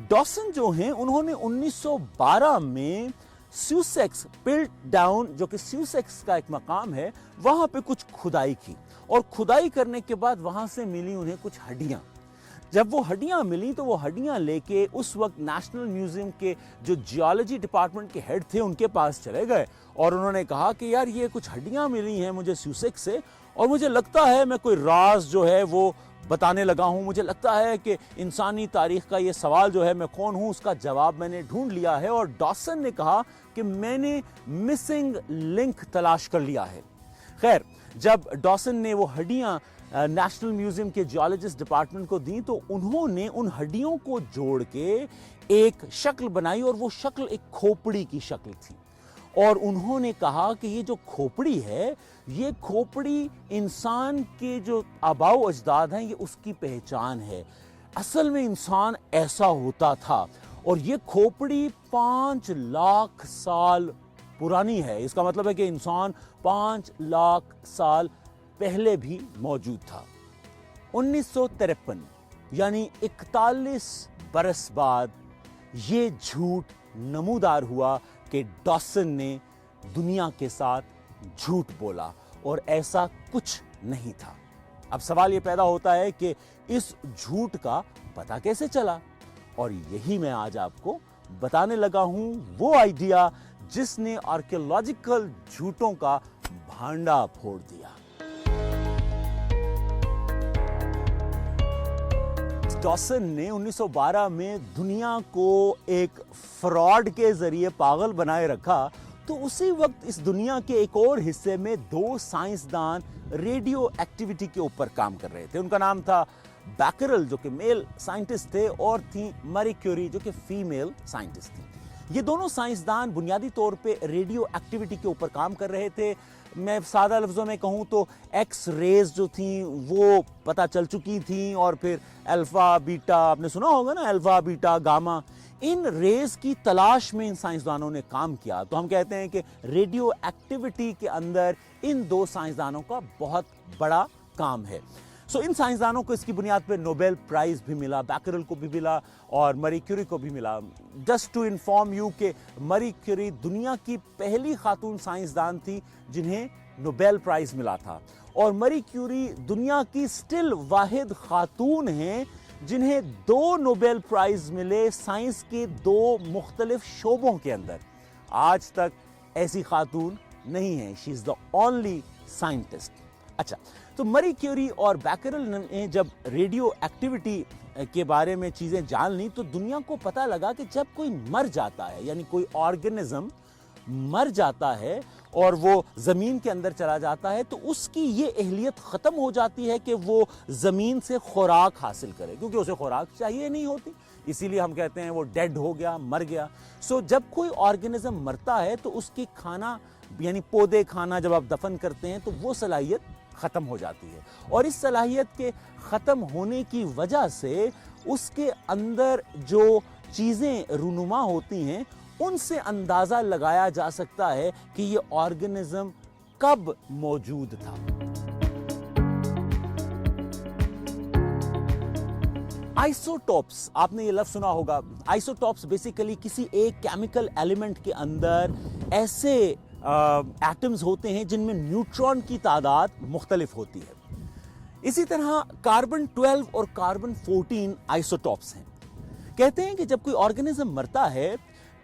[SPEAKER 6] ڈاسن جو ہیں, انہوں نے 1912 میں سیوسیکس پلٹ ڈاؤن, جو کہ سیوسیکس کا ایک مقام ہے, وہاں پہ کچھ کھدائی کی. اور کھدائی کرنے کے بعد وہاں سے ملی انہیں کچھ ہڈیاں. جب وہ ہڈیاں ملی تو وہ ہڈیاں لے کے اس وقت نیشنل میوزیم کے جو جیولوجی ڈپارٹمنٹ کے ہیڈ تھے ان کے پاس چلے گئے اور انہوں نے کہا کہ یار یہ کچھ ہڈیاں ملی ہیں مجھے سیوسیکس سے, اور مجھے لگتا ہے میں کوئی راز جو ہے وہ بتانے لگا ہوں. مجھے لگتا ہے کہ انسانی تاریخ کا یہ سوال جو ہے میں کون ہوں, اس کا جواب میں نے ڈھونڈ لیا ہے. اور ڈاسن نے کہا کہ میں نے مسنگ لنک تلاش کر لیا ہے. خیر, جب ڈاسن نے وہ ہڈیاں نیشنل میوزیم کے جیولوجسٹ ڈپارٹمنٹ کو دیں تو انہوں نے ان ہڈیوں کو جوڑ کے ایک شکل بنائی, اور وہ شکل ایک کھوپڑی کی شکل تھی. اور انہوں نے کہا کہ یہ جو کھوپڑی ہے, یہ کھوپڑی انسان کے جو آباء و اجداد ہیں یہ اس کی پہچان ہے. اصل میں انسان ایسا ہوتا تھا, اور یہ کھوپڑی 5 لاکھ سال پرانی ہے. اس کا مطلب ہے کہ انسان 5 لاکھ سال پہلے بھی موجود تھا. 1953 یعنی 41 برس بعد یہ جھوٹ نمودار ہوا کہ ڈاسن نے دنیا کے ساتھ جھوٹ بولا اور ایسا کچھ نہیں تھا. اب سوال یہ پیدا ہوتا ہے کہ اس جھوٹ کا پتہ کیسے چلا, اور یہی میں آج آپ کو بتانے لگا ہوں, وہ آئیڈیا جس نے آرکیولوجیکل جھوٹوں کا بھانڈا پھوڑ دیا. ڈاسن نے 1912 میں دنیا کو ایک فراڈ کے ذریعے پاگل بنائے رکھا, تو اسی وقت اس دنیا کے ایک اور حصے میں 2 سائنسدان ریڈیو ایکٹیویٹی کے اوپر کام کر رہے تھے. ان کا نام تھا بیکرل جو کہ میل سائنٹسٹ تھے, اور تھیں مری کیوری جو کہ فیمیل سائنٹسٹ تھیں. یہ دونوں سائنسدان بنیادی طور پہ ریڈیو ایکٹیویٹی کے اوپر کام کر رہے تھے. میں سادہ لفظوں میں کہوں تو ایکس ریز جو تھیں وہ پتہ چل چکی تھیں, اور پھر الفا بیٹا, آپ نے سنا ہوگا نا الفا بیٹا گاما, ان ریز کی تلاش میں ان سائنسدانوں نے کام کیا. تو ہم کہتے ہیں کہ ریڈیو ایکٹیویٹی کے اندر ان 2 سائنسدانوں کا بہت بڑا کام ہے. ان سائنسدانوں کو اس کی بنیاد پہ نوبیل پرائز بھی ملا, بیکرل کو بھی ملا اور مری کیوری کو بھی ملا. جسٹ ٹو انفارم یو کہ مری کیوری دنیا کی پہلی خاتون سائنسدان تھی جنہیں نوبیل پرائز ملا تھا, اور مری کیوری دنیا کی سٹل واحد خاتون ہیں جنہیں 2 نوبیل پرائز ملے سائنس کے 2 مختلف شعبوں کے اندر. آج تک ایسی خاتون نہیں ہے. شی از دا اونلی سائنٹسٹ. اچھا, تو مری کیوری اور بیکرل نے جب ریڈیو ایکٹیویٹی کے بارے میں چیزیں جان لیں تو دنیا کو پتہ لگا کہ جب کوئی مر جاتا ہے, یعنی کوئی آرگنزم مر جاتا ہے اور وہ زمین کے اندر چلا جاتا ہے, تو اس کی یہ اہلیت ختم ہو جاتی ہے کہ وہ زمین سے خوراک حاصل کرے, کیونکہ اسے خوراک چاہیے نہیں ہوتی. اسی لیے ہم کہتے ہیں وہ ڈیڈ ہو گیا, مر گیا. جب کوئی آرگنزم مرتا ہے تو اس کی کھانا یعنی پودے کھانا جب آپ دفن کرتے ہیں تو وہ صلاحیت ختم ہو جاتی ہے, اور اس صلاحیت کے ختم ہونے کی وجہ سے اس کے اندر جو چیزیں رونما ہوتی ہیں ان سے اندازہ لگایا جا سکتا ہے کہ یہ آرگنزم کب موجود تھا. आइसोटॉप्स, आपने ये लफ्ज़ सुना होगा। आइसोटॉप्स बेसिकली किसी एक केमिकल एलिमेंट के अंदर ऐसे एटम्स होते हैं जिनमें न्यूट्रॉन की तादाद मुख्तलिफ होती है। इसी तरह कार्बन 12 और कार्बन 14 आइसोटॉप्स हैं। कहते हैं कि जब कोई ऑर्गेनिज्म मरता है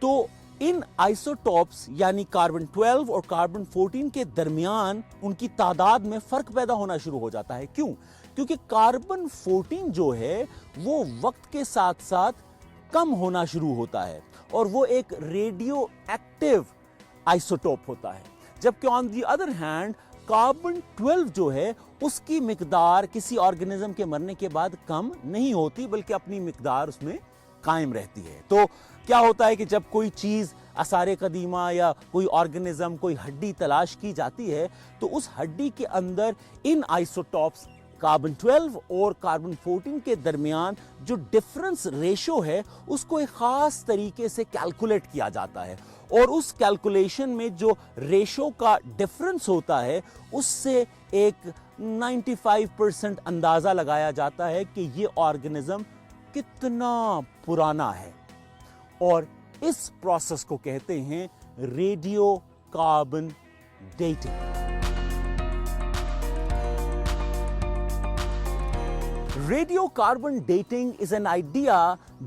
[SPEAKER 6] तो इन आइसोटॉप्स यानी कार्बन 12 और कार्बन 14 के दरमियान उनकी तादाद में फर्क पैदा होना शुरू हो जाता है। क्यों? क्योंकि कार्बन 14 जो है वो वक्त के साथ साथ कम होना शुरू होता है और वो एक रेडियो एक्टिव आइसोटोप होता है, जबकि on the other hand carbon 12 जो है उसकी मिकदार किसी ऑर्गेनिज्म के मरने के बाद कम नहीं होती बल्कि अपनी मिकदार उसमें कायम रहती है। तो क्या होता है कि जब कोई चीज़ आसार कदीमा या कोई ऑर्गेनिज्म, कोई हड्डी तलाश की जाती है तो उस हड्डी के अंदर इन आइसोटॉप्स कार्बन 12 और कार्बन 14 के दरमियान जो डिफरेंस रेशो है उसको एक ख़ास तरीके से कैलकुलेट किया जाता है और उस कैलकुलेशन में जो रेशो का डिफरेंस होता है उससे एक 95% अंदाज़ा लगाया जाता है कि ये ऑर्गेनिज्म कितना पुराना है और इस प्रोसेस को कहते हैं radio carbon dating. Radio carbon dating is an idea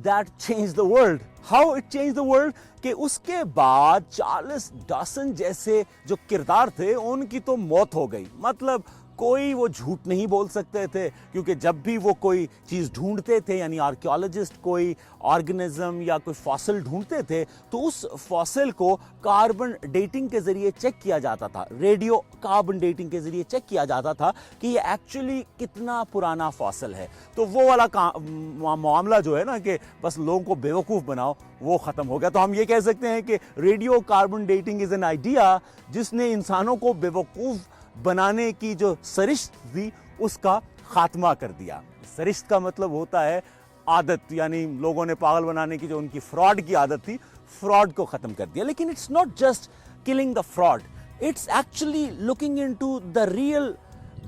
[SPEAKER 6] that changed the world. How it changed the world? कि उसके बाद चार्ल्स डॉसन जैसे जो किरदार थे उनकी तो मौत हो गई। मतलब कोई वो झूठ नहीं बोल सकते थे क्योंकि जब भी वो कोई चीज़ ढूंढते थे यानी आर्कियोलॉजिस्ट कोई ऑर्गेनिज्म या कोई फॉसिल ढूंढते थे तो उस फॉसिल को कार्बन डेटिंग के ज़रिए चेक किया जाता था, रेडियो कार्बन डेटिंग के ज़रिए चेक किया जाता था कि ये एक्चुअली कितना पुराना फॉसिल है। तो वो वाला मामला जो है ना कि बस लोगों को बेवकूफ़ बनाओ वो ख़त्म हो गया। तो हम ये कह सकते हैं कि radio carbon dating is an idea जिसने इंसानों को बेवकूफ़ बनाने की जो सरिश्त थी उसका खात्मा कर दिया। सरिश्त का मतलब होता है आदत, यानी लोगों ने पागल बनाने की जो उनकी फ्रॉड की आदत थी, फ्रॉड को ख़त्म कर दिया। लेकिन it's not just killing the fraud, it's actually looking into the real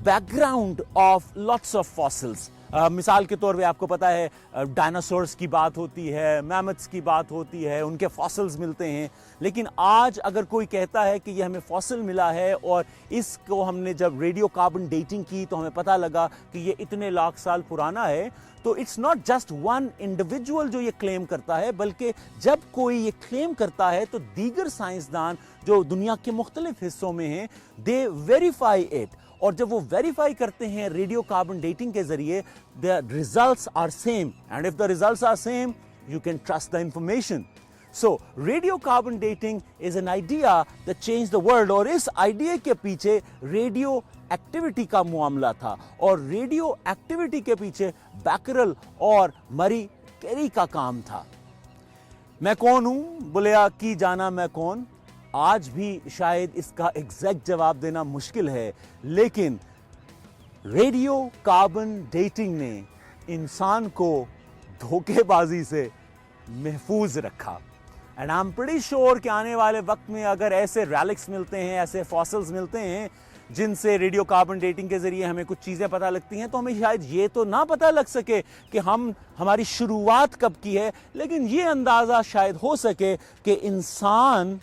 [SPEAKER 6] background of lots of fossils. मिसाल के तौर पे आपको पता है डायनासोर्स की बात होती है, मैमथ्स की बात होती है, उनके फॉसिल्स मिलते हैं। लेकिन आज अगर कोई कहता है कि ये हमें फॉसिल मिला है और इसको हमने जब रेडियो कार्बन डेटिंग की तो हमें पता लगा कि ये इतने लाख साल पुराना है, तो it's not just one individual जो ये क्लेम करता है, बल्कि जब कोई ये क्लेम करता है तो दीगर साइंसदान जो दुनिया के मुख्तलिफ हिस्सों में हैं दे वेरीफाई इट। और जब वो वेरीफाई करते हैं रेडियो कार्बन डेटिंग के जरिए, the results are same and if the results are same you can trust the information. So radio carbon dating is an idea that change the world और इस idea के पीछे radio activity का मामला था और रेडियो एक्टिविटी के पीछे बैकरल और मरी कैरी का काम था। मैं कौन हूं, बुलिया की जाना मैं कौन, आज भी शायद इसका एग्जैक्ट जवाब देना मुश्किल है, लेकिन रेडियो कार्बन डेटिंग ने इंसान को धोखेबाजी से महफूज रखा। And I am pretty sure कि आने वाले वक्त में अगर ऐसे रैलिक्स मिलते हैं, ऐसे फॉसिल्स मिलते हैं जिनसे रेडियो कार्बन डेटिंग के जरिए हमें कुछ चीज़ें पता लगती हैं, तो हमें शायद ये तो ना पता लग सके कि हमारी शुरुआत कब की है, लेकिन ये अंदाज़ा शायद हो सके कि इंसान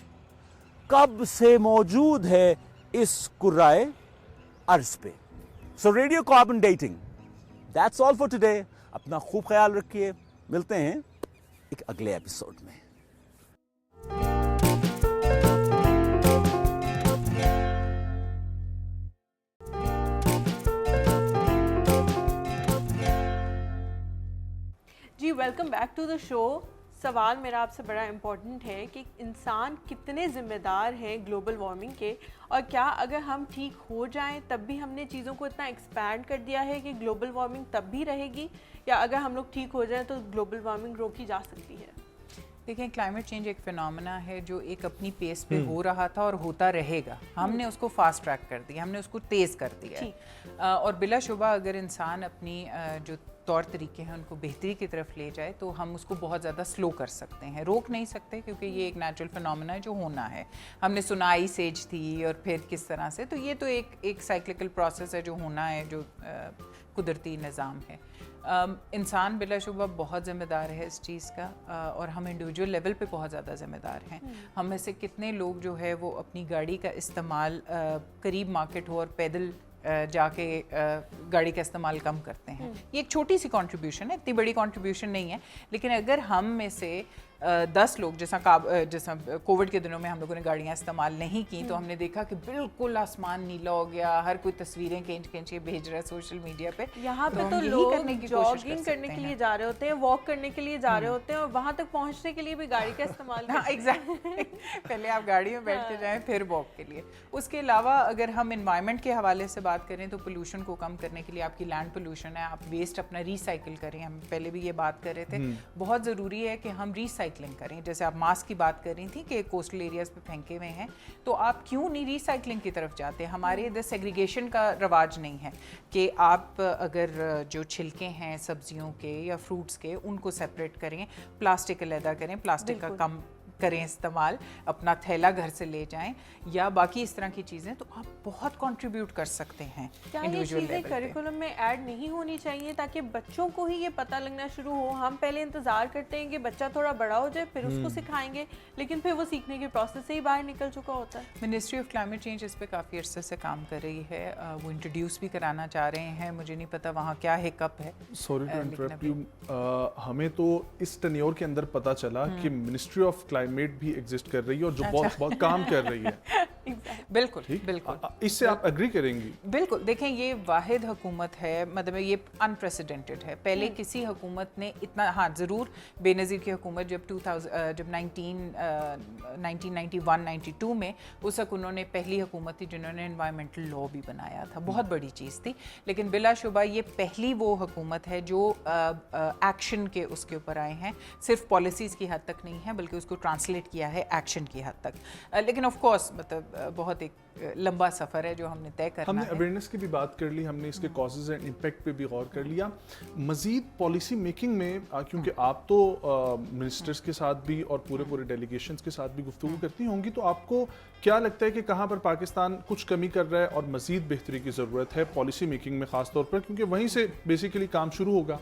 [SPEAKER 6] कब से मौजूद है इस कुर्राए अर्ज पे। So radio carbon dating, that's all for today. अपना खूब ख्याल रखिए, मिलते हैं एक अगले एपिसोड में।
[SPEAKER 1] जी welcome back to the show. सवाल मेरा आपसे बड़ा इम्पोर्टेंट है कि इंसान कितने ज़िम्मेदार हैं ग्लोबल वार्मिंग के, और क्या अगर हम ठीक हो जाएं तब भी हमने चीज़ों को इतना एक्सपैंड कर दिया है कि ग्लोबल वार्मिंग तब भी रहेगी, या अगर हम लोग ठीक हो जाएं तो ग्लोबल वार्मिंग रोकी जा सकती है?
[SPEAKER 3] देखें, क्लाइमेट चेंज एक फिनोमेना है जो एक अपनी पेस पे हो रहा था और होता रहेगा। हमने उसको फास्ट ट्रैक कर दिया, हमने उसको तेज़ कर दिया है। और बिलाशुबा अगर इंसान अपनी जो तौर तरीके हैं उनको बेहतरी की तरफ ले जाए तो हम उसको बहुत ज़्यादा स्लो कर सकते हैं, रोक नहीं सकते, क्योंकि ये एक नेचुरल फिनोमेना है जो होना है। हमने सुना आइस एज थी और फिर किस तरह से, तो ये तो एक साइक्लिकल प्रोसेस है जो होना है, जो कुदरती निज़ाम है। इंसान बिलाशुबा बहुत ज़िम्मेदार है इस चीज़ का, और हम इंडिविजुअल लेवल पे बहुत ज़्यादा ज़िम्मेदार हैं। हम में से कितने लोग जो है वो अपनी गाड़ी का इस्तेमाल करीब मार्केट हो और पैदल जाके गाड़ी का इस्तेमाल कम करते हैं। ये एक छोटी सी कंट्रीब्यूशन है, इतनी बड़ी कंट्रीब्यूशन नहीं है, लेकिन अगर हम में से 10 लोग जैसा कोविड के दिनों में हम लोगों ने गाड़ियाँ इस्तेमाल नहीं की तो हमने देखा कि बिल्कुल आसमान नीला हो गया, हर कोई तस्वीरें खींच के भेज रहा है सोशल मीडिया पे।
[SPEAKER 1] यहाँ पे
[SPEAKER 3] हम
[SPEAKER 1] तो
[SPEAKER 3] यही
[SPEAKER 1] लोग
[SPEAKER 3] करने की कोशिश कर
[SPEAKER 1] जॉगिंग
[SPEAKER 3] सकते
[SPEAKER 1] करने के
[SPEAKER 3] हैं।
[SPEAKER 1] लिए जा रहे होते हैं, वॉक करने के लिए जा रहे होते हैं, और वहां तक पहुंचने के लिए भी गाड़ी का इस्तेमाल
[SPEAKER 3] हाँ
[SPEAKER 1] करते हैं।
[SPEAKER 3] एग्जैक्टली पहले आप गाड़ी में बैठ के जाएं फिर वॉक के लिए। उसके अलावा अगर हम इन्वायरमेंट के हवाले से बात करें तो पोल्यूशन को कम करने के लिए आपकी लैंड पोल्यूशन है, आप वेस्ट अपना रिसाइकिल करें। हम पहले भी ये बात कर रहे थे, बहुत ज़रूरी है कि हम रिसाइकलिंग करें। जैसे आप मास्क की बात कर रही थी कि कोस्टल एरियाज़ पे फेंके हुए हैं, तो आप क्यों नहीं रिसाइकलिंग की तरफ जाते? हमारे इधर सेग्रीगेशन का रवाज नहीं है कि आप अगर जो छिलके हैं सब्जियों के या फ्रूट्स के उनको सेपरेट करें, प्लास्टिक अलहदा करें, प्लास्टिक का कम करें इस्तेमाल, अपना थैला घर से ले जाएं या बाकी इस तरह की चीज़ें, तो आप बहुत कंट्रीब्यूट कर सकते हैं।
[SPEAKER 1] क्या ये चीज़ें करिकुलम में ऐड नहीं होनी चाहिए ताकि बच्चों को ही ये पता लगना शुरू हो? हम पहले इंतज़ार करते हैं कि बच्चा थोड़ा बड़ा हो जाए फिर उसको सिखाएंगे, लेकिन फिर वो सीखने के प्रोसेस से ही बाहर निकल चुका होता है।
[SPEAKER 3] मिनिस्ट्री ऑफ क्लाइमेट चेंज इस पर काफ़ी अरसे से काम कर रही है, वो इंट्रोड्यूस भी कराना चाह रहे हैं। मुझे नहीं पता वहाँ क्या हिकअप है।
[SPEAKER 2] सॉरी टू इंटरप्ट यू, हमें तो इस टेन्योर के अंदर पता चला कि मिनिस्ट्री ऑफ क्लाइमेट भी एग्जिस्ट कर रही है और जो बहुत काम कर रही है।
[SPEAKER 3] बिल्कुल बिल्कुल,
[SPEAKER 2] इससे आप एग्री करेंगी?
[SPEAKER 3] बिल्कुल। देखें ये वाहिद हुकूमत है, मतलब ये अनप्रेसिडेंटेड है। पहले किसी हुकूमत ने इतना, हाँ ज़रूर बेनज़ीर की हुकूमत जब 1991-92 में, उस वक्त उन्होंने पहली हुकूमत थी जिन्होंने एनवायरमेंटल लॉ भी बनाया था, बहुत बड़ी चीज़ थी। लेकिन बिलाशुबा ये पहली वो हुकूमत है जो एक्शन के उसके ऊपर आए हैं, सिर्फ पॉलिसीज़ की हद तक नहीं है बल्कि उसको ट्रांसलेट किया है एक्शन की हद तक। लेकिन ऑफ कोर्स मतलब बहुत एक लंबा सफ़र है जो हमने तय करना
[SPEAKER 2] हमने
[SPEAKER 3] है।
[SPEAKER 2] अवेयरनेस की भी बात कर ली, हमने इसके कॉजेज एंड इम्पैक्ट पे भी गौर कर लिया। मज़ीद पॉलिसी मेकिंग में क्योंकि आप तो मिनिस्टर्स के साथ भी और पूरे डेलीगेशंस के साथ भी गुफ्तगू करती होंगी, तो आपको क्या लगता है कि कहाँ पर पाकिस्तान कुछ कमी कर रहा है और मज़ीद बेहतरी की ज़रूरत है पॉलिसी मेकिंग में ख़ास तौर पर, क्योंकि वहीं से बेसिकली काम शुरू होगा?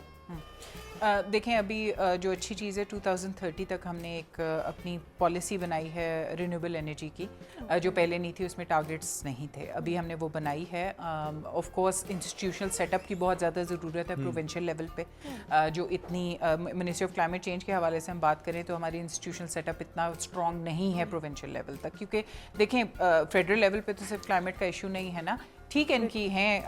[SPEAKER 3] देखें अभी जो अच्छी चीज़ है 2030 तक हमने एक अपनी पॉलिसी बनाई है रिन्यूएबल एनर्जी की, जो पहले नहीं थी, उसमें टारगेट्स नहीं थे, अभी हमने वो बनाई है। ऑफ कोर्स इंस्टीट्यूशनल सेटअप की बहुत ज़्यादा ज़रूरत है प्रोविंशियल लेवल पे, जो इतनी मिनिस्ट्री ऑफ क्लाइमेट चेंज के हवाले से हम बात करें तो हमारी इंस्टीट्यूशनल सेटअप इतना स्ट्रॉन्ग नहीं है प्रोविंशियल लेवल तक, क्योंकि देखें फेडरल लेवल पे तो सिर्फ क्लाइमेट का इशू नहीं है ना, ठीक है इनकी हैं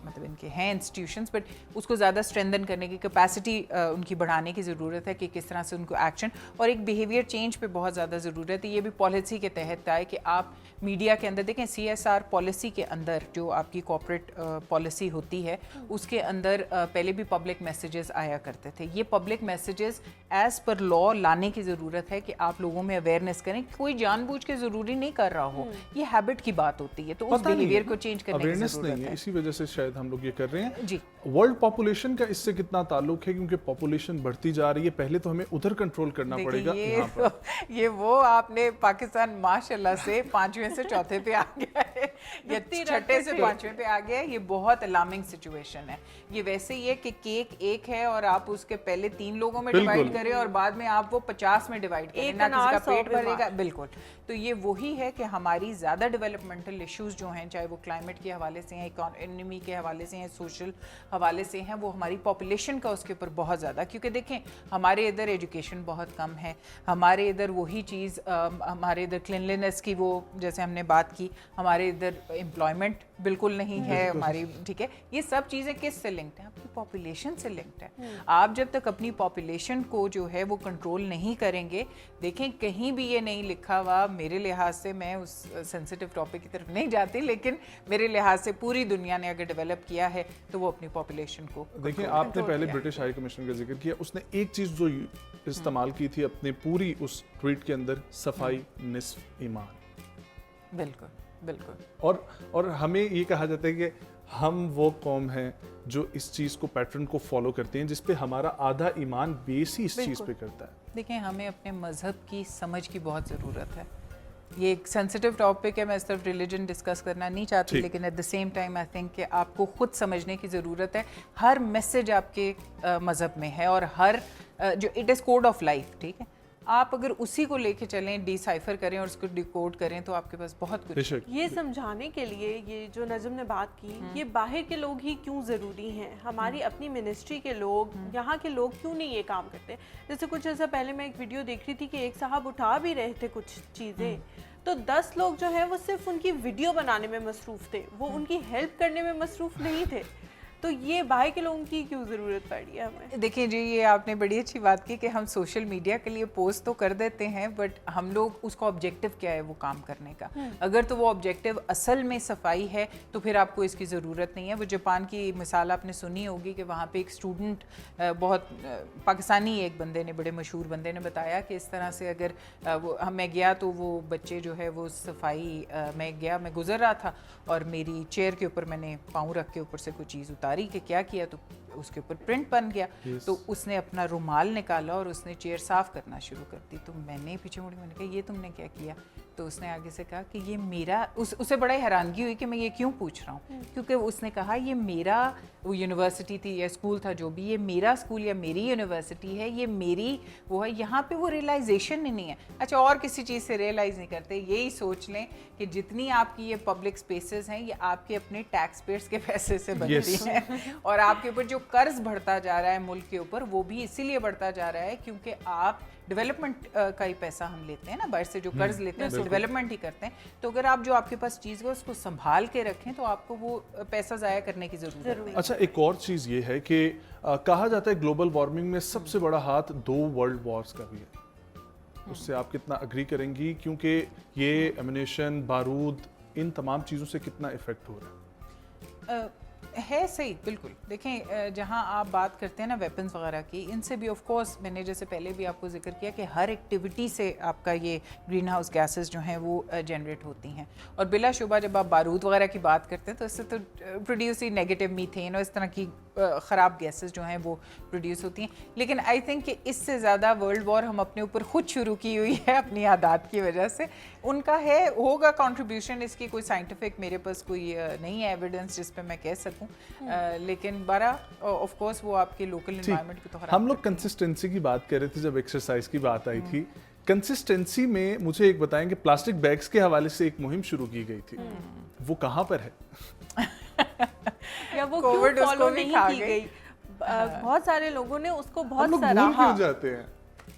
[SPEAKER 3] मतलब इनके हैं इंस्टीट्यूशंस, बट उसको ज़्यादा स्ट्रेंथन करने की कैपेसिटी उनकी बढ़ाने की ज़रूरत है कि किस तरह से उनको एक्शन और एक बिहेवियर चेंज पे बहुत ज़्यादा ज़रूरत है। ये भी पॉलिसी के तहत आए कि आप मीडिया के अंदर देखें, CSR पॉलिसी के अंदर जो आपकी कॉर्पोरेट पॉलिसी होती है उसके अंदर पहले भी पब्लिक मैसेजेस आया करते थे। ये public messages as per law लाने की ज़रूरत है कि आप लोगों में अवेयरनेस करें, कोई जानबूझ के ज़रूरी नहीं कर रहा हो, ये हैबिट की बात होती है, तो उस बिहेवियर को चेंज करने की ज़रूरत है।
[SPEAKER 2] इसी वजह से शायद हम लोग ये कर रहे हैं।
[SPEAKER 3] जी,
[SPEAKER 2] वर्ल्ड पॉपुलेशन का इससे कितना ताल्लुक है, क्योंकि पॉपुलेशन बढ़ती जा रही है, पहले तो हमें उधर कंट्रोल करना पड़ेगा।
[SPEAKER 3] ये वो आपने पाकिस्तान माशाल्लाह से 5वें से 4थे पे आ गया है या 6ठे से 5वें पे आ गया है, ये बहुत अलार्मिंग सिचुएशन है। ये वैसे ही है कि केक एक है और आप उसके पहले 3 लोगों में डिवाइड करें और बाद में आप वो 50 में डिवाइड करें, ना किसी का पेट भरेगा। बिल्कुल, तो ये वही है कि हमारी ज़्यादा डेवलपमेंटल इश्यूज जो हैं, चाहे वो क्लाइमेट के हवाले से हैं, इकोनॉमी के हवाले से हैं, सोशल हवाले से हैं, वो हमारी पॉपुलेशन का उसके ऊपर बहुत ज़्यादा, क्योंकि देखें हमारे इधर एजुकेशन बहुत कम है, हमारे इधर वही चीज़, हमारे इधर क्लिनलीनेस की वो जैसे हमने बात की, हमारे इधर एम्प्लॉयमेंट बिल्कुल नहीं है हमारी, ठीक है। ये सब चीज़ें किस से लिंक्ड हैं? आपकी पॉपुलेशन से लिंक्ड है। आप जब तक अपनी पॉपुलेशन को जो है वो कंट्रोल नहीं करेंगे, देखें कहीं भी ये नहीं लिखा हुआ, मेरे लिहाज से, मैं उस सेंसिटिव टॉपिक की तरफ नहीं जाती, लेकिन मेरे लिहाज से पूरी दुनिया ने अगर डेवलप किया है तो वो अपनी पॉपुलेशन को
[SPEAKER 2] देखिए, आपने पहले ब्रिटिश हाई कमिश्नर का जिक्र किया, उसने एक चीज़ जो इस्तेमाल की थी अपनी पूरी उस ट्वीट के अंदर, सफाई निस्फ ईमान।
[SPEAKER 3] बिल्कुल बिल्कुल।
[SPEAKER 2] और हमें ये कहा जाता है कि हम वो कौम हैं जो इस चीज़ को, पैटर्न को फॉलो करते हैं, जिस पे हमारा आधा ईमान बेस ही इस चीज़ पे करता है।
[SPEAKER 3] देखें, हमें अपने मज़हब की समझ की बहुत ज़रूरत है। ये एक सेंसिटिव टॉपिक है, मैं सिर्फ रिलीजन डिस्कस करना नहीं चाहती,
[SPEAKER 2] ठीक।
[SPEAKER 3] लेकिन at the same time I think कि आपको खुद समझने की ज़रूरत है। हर मैसेज आपके मज़हब में है और हर जो it is code of life, ठीक है, आप अगर उसी को लेके चलें, डिसाइफर करें और उसको डिकोड करें तो आपके पास बहुत कुछ
[SPEAKER 2] बेशक।
[SPEAKER 1] ये समझाने के लिए ये जो नजम ने बात की, ये बाहर के लोग ही क्यों ज़रूरी हैं, हमारी अपनी मिनिस्ट्री के लोग, यहाँ के लोग क्यों नहीं ये काम करते। जैसे कुछ ऐसा पहले मैं एक वीडियो देख रही थी कि एक साहब उठा भी रहे थे कुछ चीज़ें, तो 10 लोग जो है वो सिर्फ उनकी वीडियो बनाने में मसरूफ़ थे, वो उनकी हेल्प करने में मसरूफ़ नहीं थे। तो ये बाहर के लोगों की क्यों ज़रूरत पड़ी है हमें।
[SPEAKER 3] देखिए जी, ये आपने बड़ी अच्छी बात की कि हम सोशल मीडिया के लिए पोस्ट तो कर देते हैं, बट हम लोग उसका ऑब्जेक्टिव क्या है वो काम करने का। अगर तो वो ऑब्जेक्टिव असल में सफाई है तो फिर आपको इसकी ज़रूरत नहीं है। वो जापान की मिसाल आपने सुनी होगी कि वहाँ पे एक स्टूडेंट बहुत पाकिस्तानी एक बंदे ने, बड़े मशहूर बंदे ने बताया कि इस तरह से अगर मैं गया तो वो बच्चे जो है वो सफाई, मैं गुज़र रहा था और मेरी चेयर के ऊपर मैंने पाँव रख के ऊपर से कोई चीज़ उतारी कि क्या किया तो उसके ऊपर प्रिंट बन गया। तो उसने अपना रुमाल निकाला और उसने चेयर साफ़ करना शुरू कर दी। तो मैंने पीछे मुड़ी, मैंने कहा ये तुमने क्या किया? तो उसने आगे से कहा कि ये मेरा, उसे बड़ा हैरानगी हुई कि मैं ये क्यों पूछ रहा हूँ, क्योंकि उसने कहा ये मेरा, वो यूनिवर्सिटी थी या स्कूल था जो भी, ये मेरा स्कूल या मेरी यूनिवर्सिटी है, ये मेरी वो है। यहाँ पे वो रियलाइजेशन ही नहीं है। अच्छा, और किसी चीज़ से रियलाइज़ नहीं करते। यही सोच लें कि जितनी आपकी ये पब्लिक स्पेसेस हैं ये आपके अपने टैक्स पेयर्स के पैसे से बनती हैं और आपके ऊपर जो कर्ज बढ़ता जा रहा है मुल्क के ऊपर, वो भी इसीलिए बढ़ता जा रहा है क्योंकि आप डेवलपमेंट का ही पैसा हम लेते हैं ना, बाहर से जो कर्ज लेते हैं उसको डेवलपमेंट ही करते हैं। तो अगर आप जो आपके पास चीज़ है उसको संभाल के रखें तो आपको वो पैसा ज़ाया करने की ज़रूरत नहीं।
[SPEAKER 2] अच्छा, एक और चीज़ ये है कि कहा जाता है ग्लोबल वार्मिंग में सबसे बड़ा हाथ 2 वर्ल्ड वॉर्स का भी है। उससे आप कितना अग्री करेंगी, क्योंकि ये एमिनेशन, बारूद, इन तमाम चीज़ों से कितना इफेक्ट हो रहा है?
[SPEAKER 3] है सही, बिल्कुल। देखें, जहाँ आप बात करते हैं ना वेपन्स वगैरह की, इनसे भी ऑफ कोर्स मैंने जैसे पहले भी आपको जिक्र किया कि हर एक्टिविटी से आपका ये ग्रीन हाउस गैसेस जो हैं वो जनरेट होती हैं। और बिलाशुबा जब आप बारूद वगैरह की बात करते हैं तो इससे तो प्रोड्यूस ही नेगेटिव मीथेन और इस तरह की ख़राब गैसेस जो हैं वो प्रोड्यूस होती हैं। लेकिन आई थिंक कि इससे ज़्यादा वर्ल्ड वॉर हम अपने ऊपर खुद शुरू की हुई है अपनी आदत की वजह से। उनका होगा कंट्रीब्यूशन, इसकी कोई साइंटिफिक मेरे पास कोई नहीं है एविडेंस जिस पे मैं कह सकूं, लेकिन ऑफ कोर्स वो आपके लोकल एनवायरनमेंट की तो खराब।
[SPEAKER 2] हम लोग कंसिस्टेंसी की बात कर रहे थे जब एक्सरसाइज की बात आई थी। कंसिस्टेंसी में मुझे एक बताएंगे, प्लास्टिक बैग्स के हवाले से एक मुहिम शुरू की गई थी, वो कहाँ पर है?
[SPEAKER 1] या वो
[SPEAKER 3] कोविड
[SPEAKER 1] क्यों
[SPEAKER 3] उसको
[SPEAKER 1] फॉलो
[SPEAKER 3] भी
[SPEAKER 1] नहीं
[SPEAKER 3] खा
[SPEAKER 1] की
[SPEAKER 3] गई?
[SPEAKER 1] गई? बहुत सारे लोगों ने उसको
[SPEAKER 2] हम
[SPEAKER 1] बहुत
[SPEAKER 2] लोग भूल
[SPEAKER 1] सराहा।
[SPEAKER 2] क्यों जाते हैं?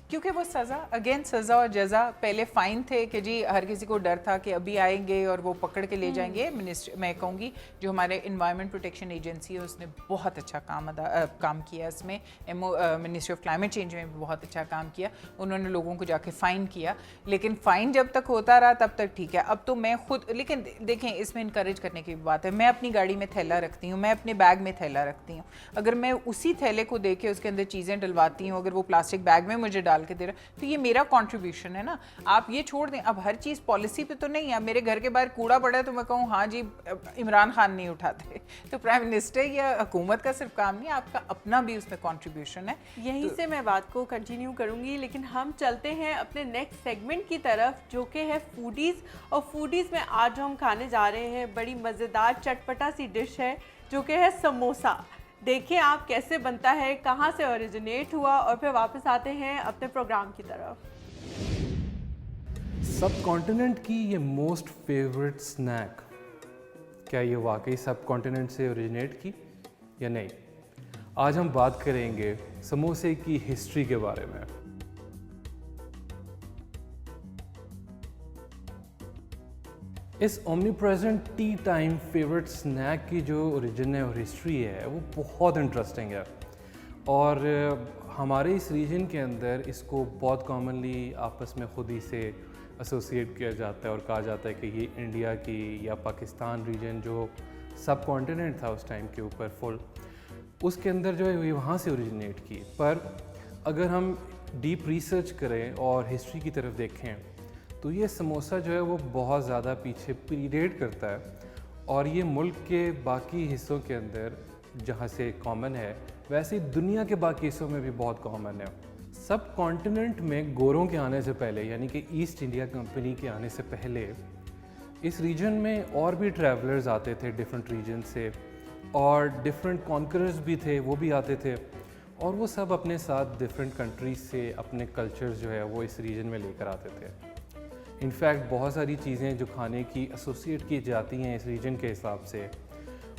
[SPEAKER 3] क्योंकि वो सज़ा, अगेन सज़ा और जज़ा। पहले फ़ाइन थे कि जी हर किसी को डर था कि अभी आएंगे और वो पकड़ के ले जाएंगे। मैं कहूँगी जो हमारे इन्वायरमेंट प्रोटेक्शन एजेंसी है उसने बहुत अच्छा काम किया इसमें। मिनिस्ट्री ऑफ क्लाइमेट चेंज में भी बहुत अच्छा काम किया। उन्होंने लोगों को जाके फ़ाइन किया, लेकिन फ़ाइन जब तक होता रहा तब तक ठीक है। अब तो मैं खुद, लेकिन देखें इसमें इनकरेज करने की बात है। मैं अपनी गाड़ी में थैला रखती हूँ, मैं अपने बैग में थैला रखती हूँ। अगर मैं उसी थैले को दे के उसके अंदर चीज़ें डलवाती हूँ, अगर वो प्लास्टिक बैग में मुझे डाल के दे रहा, तो ये मेरा कंट्रीब्यूशन है ना। आप ये छोड़ दें, अब हर चीज़ पॉलिसी पे तो नहीं है। मेरे घर के बाहर कूड़ा पड़ा है तो मैं कहूँ हाँ जी इमरान खान नहीं उठाते, तो प्राइम मिनिस्टर या हुकूमत का सिर्फ काम नहीं, आपका अपना भी उसमें कंट्रीब्यूशन है।
[SPEAKER 1] यहीं से मैं बात को कंटिन्यू करूंगी, लेकिन हम चलते हैं अपने नेक्स्ट सेगमेंट की तरफ जो कि है फूडीज़। और फूडीज़ में आज हम खाने जा रहे हैं बड़ी मज़ेदार चटपटा सी डिश है जो कि है समोसा। देखिए आप कैसे बनता है, कहाँ से ओरिजिनेट हुआ, और फिर वापस आते हैं अपने प्रोग्राम की तरफ।
[SPEAKER 7] सब कॉन्टिनेंट की ये मोस्ट फेवरेट स्नैक, क्या ये वाकई सब कॉन्टिनेंट से ओरिजिनेट की या नहीं? आज हम बात करेंगे समोसे की हिस्ट्री के बारे में। इस omnipresent tea time favourite snack की जो ओरिजिन है और हिस्ट्री है वो बहुत इंटरेस्टिंग है। और हमारे इस रीजन के अंदर इसको बहुत कॉमनली आपस में खुद ही से एसोसिएट किया जाता है और कहा जाता है कि ये इंडिया की या पाकिस्तान रीजन जो सब कॉन्टिनेंट था उस टाइम के ऊपर फुल, उसके अंदर जो है ये वहाँ से ओरिजिनेट की। पर अगर हम डीप रिसर्च करें और हिस्ट्री की तरफ देखें तो ये समोसा जो है वो बहुत ज़्यादा पीछे प्रीडेट करता है, और ये मुल्क के बाकी हिस्सों के अंदर जहाँ से कॉमन है वैसे ही दुनिया के बाकी हिस्सों में भी बहुत कॉमन है। सब कॉन्टिनेंट में गोरों के आने से पहले, यानी कि ईस्ट इंडिया कंपनी के आने से पहले, इस रीजन में और भी ट्रैवलर्स आते थे डिफरेंट रीजन से, और डिफरेंट कॉन्करर्स भी थे, वो भी आते थे, और वो सब अपने साथ डिफरेंट कंट्रीज से अपने कल्चर्स जो है वो इस रीजन में लेकर आते थे। इनफैक्ट बहुत सारी चीज़ें जो खाने की एसोसिएट की जाती हैं इस रीजन के हिसाब से,